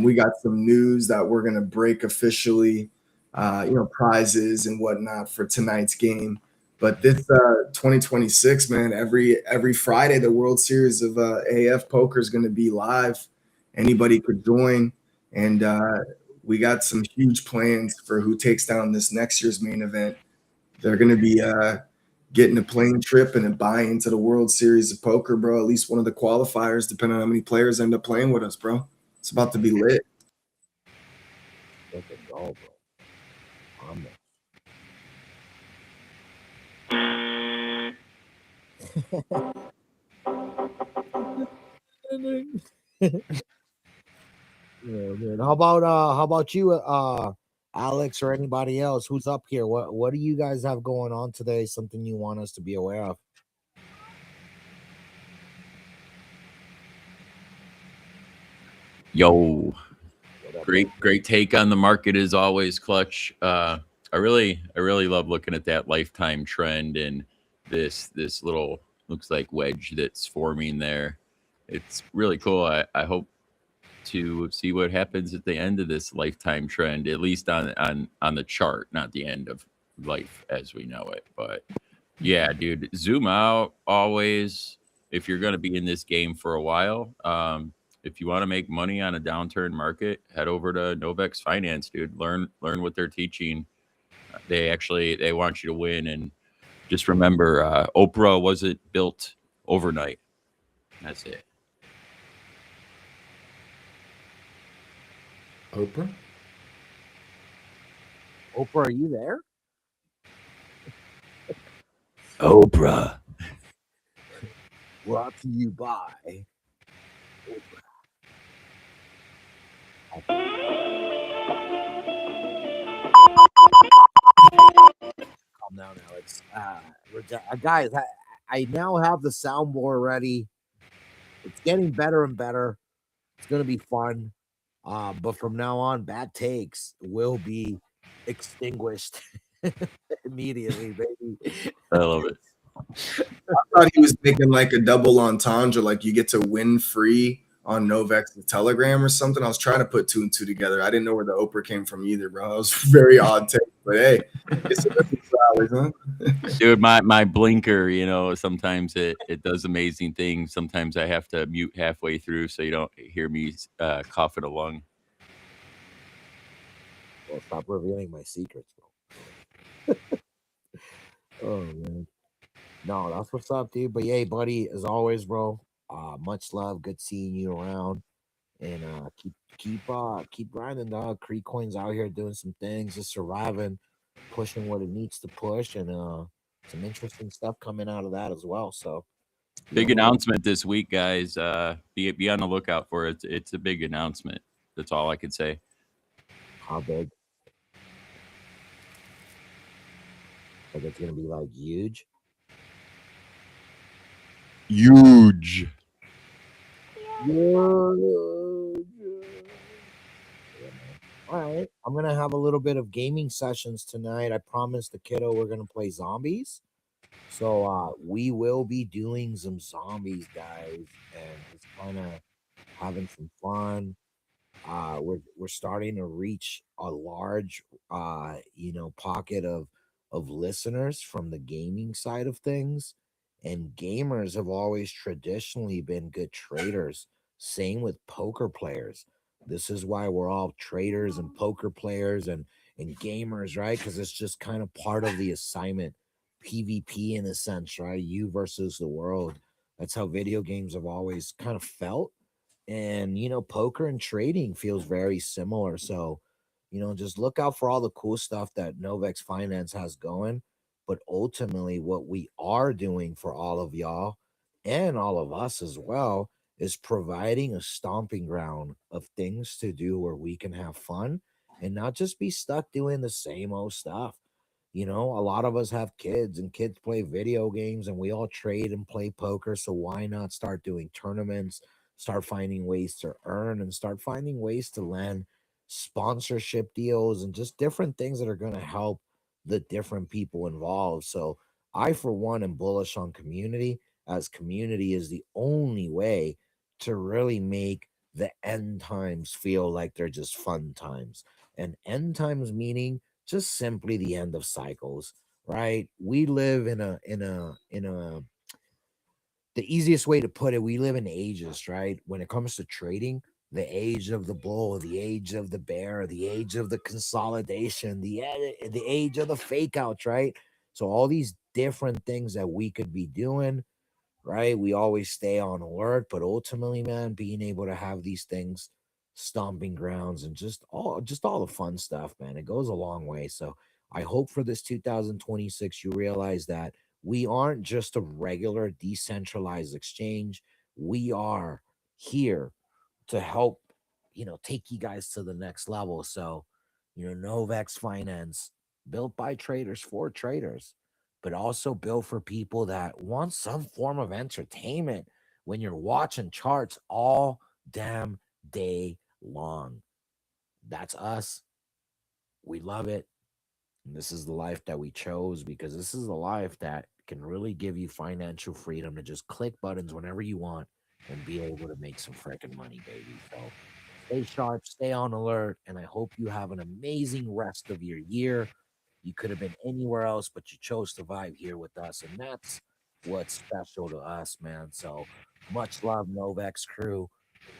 We got some news that we're gonna break officially, prizes and whatnot for tonight's game. But this 2026, man, every Friday the World Series of AF Poker is gonna be live. Anybody could join, and we got some huge plans for who takes down this next year's main event. They're gonna be getting a plane trip and a buy into the World Series of Poker, bro. At least one of the qualifiers, depending on how many players end up playing with us, bro. It's about to be lit. Look at go, bro. I'm Yeah, man. How about you, Alex, or anybody else who's up here? What do you guys have going on today? Something you want us to be aware of? Yo, great take on the market as always, Clutch. I really love looking at that lifetime trend and this little looks like wedge that's forming there. It's really cool. I hope to see what happens at the end of this lifetime trend, at least on the chart, not the end of life as we know it. But yeah, dude, zoom out always if you're going to be in this game for a while. If you want to make money on a downturn market, head over to Novex Finance, dude. Learn what they're teaching. They want you to win, and just remember, Oprah wasn't built overnight. That's it. Oprah? Oprah, are you there? Oprah. Brought to you by Calm down, Alex. Guys, I now have the soundboard ready. It's getting better and better. It's gonna be fun. But from now on, bad takes will be extinguished immediately, baby. I love it. I thought he was making like a double entendre, like you get to win free on Novex the Telegram or something. I was trying to put two and two together. I didn't know where the Oprah came from either, bro. It was very odd take, but hey, it's a different style, huh? Dude, my blinker, sometimes it does amazing things. Sometimes I have to mute halfway through so you don't hear me coughing a lung. Well, stop revealing my secrets, bro. Oh man. No, that's what's up, dude. But yeah, buddy, as always, bro. Much love. Good seeing you around. And keep grinding, dog. Creek Coin's out here doing some things, just surviving, pushing what it needs to push, and some interesting stuff coming out of that as well. So Big announcement this week, guys. Be on the lookout for it. It's a big announcement. That's all I could say. How big? Like it's gonna be like huge. Huge. All right, I'm gonna have a little bit of gaming sessions tonight. I promised the kiddo we're gonna play zombies, so we will be doing some zombies, guys, and just kind of having some fun. We're starting to reach a large pocket of listeners from the gaming side of things, and gamers have always traditionally been good traders. Same with poker players. This is why we're all traders and poker players and gamers, right? Because it's just kind of part of the assignment. PvP in a sense, right? You versus the world. That's how video games have always kind of felt. And poker and trading feels very similar. So just look out for all the cool stuff that Novex Finance has going. But ultimately, what we are doing for all of y'all and all of us as well is providing a stomping ground of things to do where we can have fun and not just be stuck doing the same old stuff. A lot of us have kids and kids play video games and we all trade and play poker. So why not start doing tournaments, start finding ways to earn, and start finding ways to land sponsorship deals and just different things that are going to help the different people involved. So I, for one, am bullish on community. as community is the only way to really make the end times feel like they're just fun times. And end times meaning just simply the end of cycles, right? We live in a the easiest way to put it, we live in ages, right? When it comes to trading, the age of the bull, the age of the bear, the age of the consolidation, the age of the fake outs, right? So all these different things that we could be doing, right? We always stay on alert, but ultimately, man, being able to have these things, stomping grounds, and just all the fun stuff, man, it goes a long way. So I hope for this 2026 you realize that we aren't just a regular decentralized exchange. We are here to help, take you guys to the next level. So, Novex Finance, built by traders for traders, but also built for people that want some form of entertainment when you're watching charts all damn day long. That's us. We love it. And this is the life that we chose because this is the life that can really give you financial freedom to just click buttons whenever you want and be able to make some freaking money, baby. So stay sharp, stay on alert, and I hope you have an amazing rest of your year. You could have been anywhere else, but you chose to vibe here with us, and that's what's special to us, man. So much love, Novex crew.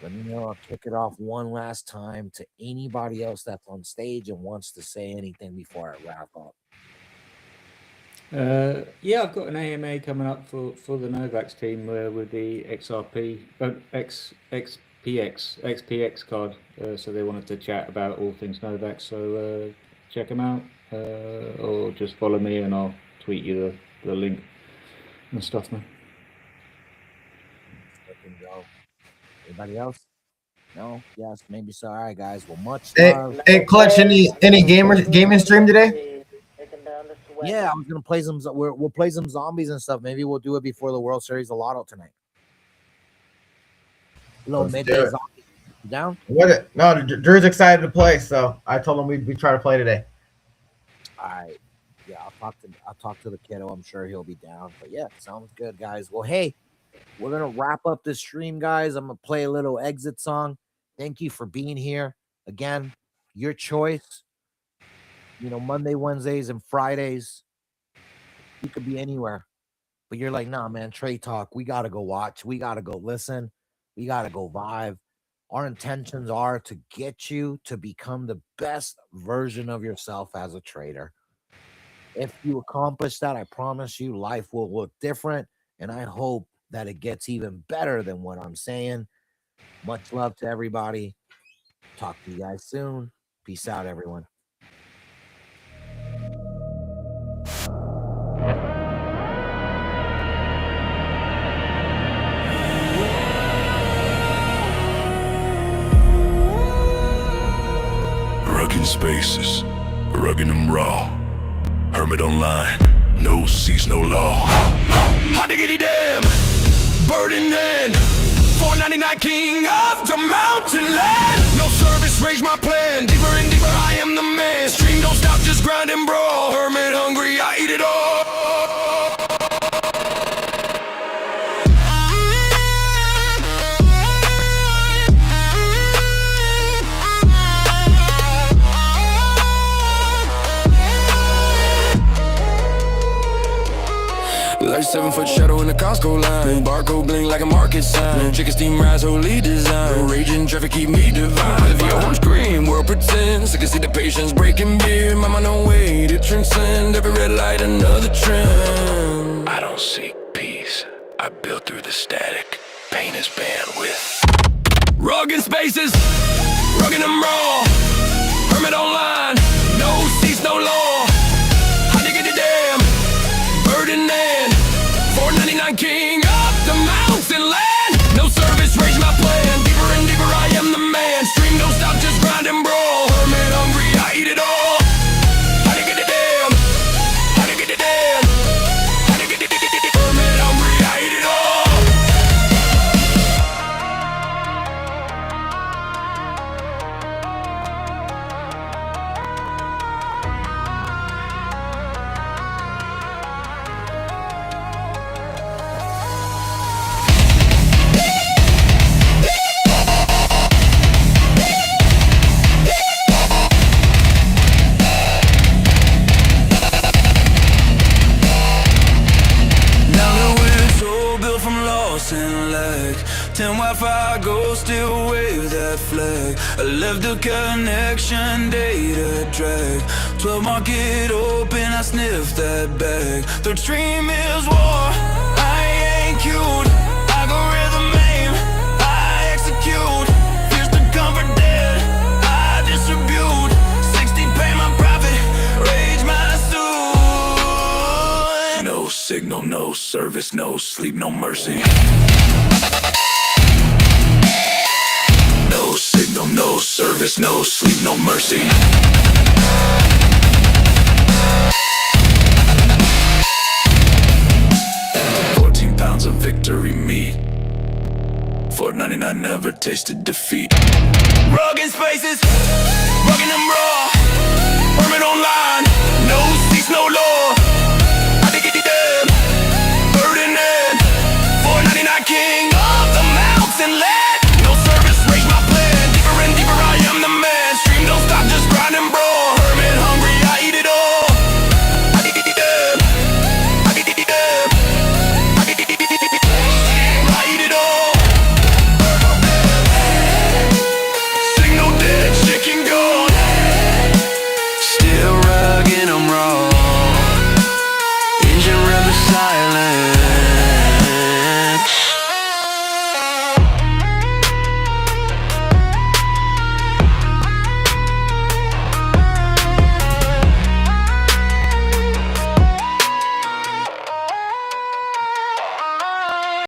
Let me know. I'll kick it off one last time to anybody else that's on stage and wants to say anything before I wrap up. Yeah, I've got an AMA coming up for the Novex team with the XRP, XPX card. So they wanted to chat about all things Novex. So check them out, or just follow me and I'll tweet you the link and stuff, man. Fucking go. Anybody else? No? Yes, maybe so. All right, guys. Well, much Hey, love. hey, Clutch, any gaming stream today? Yeah, I was gonna play some. We'll play some zombies and stuff. Maybe we'll do it before the World Series of Lotto tonight. Little Let's do midday it. zombie. You down? What? No, Drew's excited to play, so I told him we'd try to play today. All right. Yeah, I'll talk to the kiddo. I'm sure he'll be down. But yeah, sounds good, guys. Well, hey, we're gonna wrap up this stream, guys. I'm gonna play a little exit song. Thank you for being here again. Your choice. Monday, Wednesdays, and Fridays. You could be anywhere, but you're like, nah, man. Trade Talk. We gotta go watch. We gotta go listen. We gotta go vibe. Our intentions are to get you to become the best version of yourself as a trader. If you accomplish that, I promise you life will look different. And I hope that it gets even better than what I'm saying. Much love to everybody. Talk to you guys soon. Peace out, everyone. Rugged spaces, rugged and raw. Hermit online, no seats, no law. Hot diggity damn, burden in. 499 king of the mountain land. No service, rage my plan. Deeper and deeper, I am the man. Stream don't stop, just grind and brawl. Hermit hungry, I eat it all. Like 7-foot shadow in the Costco line. Barcode bling like a market sign. Chicken steam rise, holy design. Raging traffic keep me divine. The orange green world pretends. I can see the patience breaking beer. Mama no way to transcend. Every red light another trend. I don't seek peace. I build through the static. Pain is bandwidth. Rugged spaces, rugged and raw. Hermit online, no seats, no law. How to get it damn, burden in. 499 king of the mountain land. No service, rage my plan. Deeper and deeper, I am the man. Stream don't stop, just grind and brawl. Hermit hungry, I eat it all. How to get it damn, how to get it damn, how to get it damn. Hermit hungry, I eat it all. I left the connection, data drag. 12 market open, I sniffed that bag. The dream is war, I ain't cute. Algorithm aim, I execute. Fears to comfort dead, I distribute. 60 pay my profit, rage my suit. No signal, no service, no sleep, no mercy. No signal, no service, no sleep, no mercy. 14 pounds of victory meat. $4.99 never tasted defeat. Rugged spaces.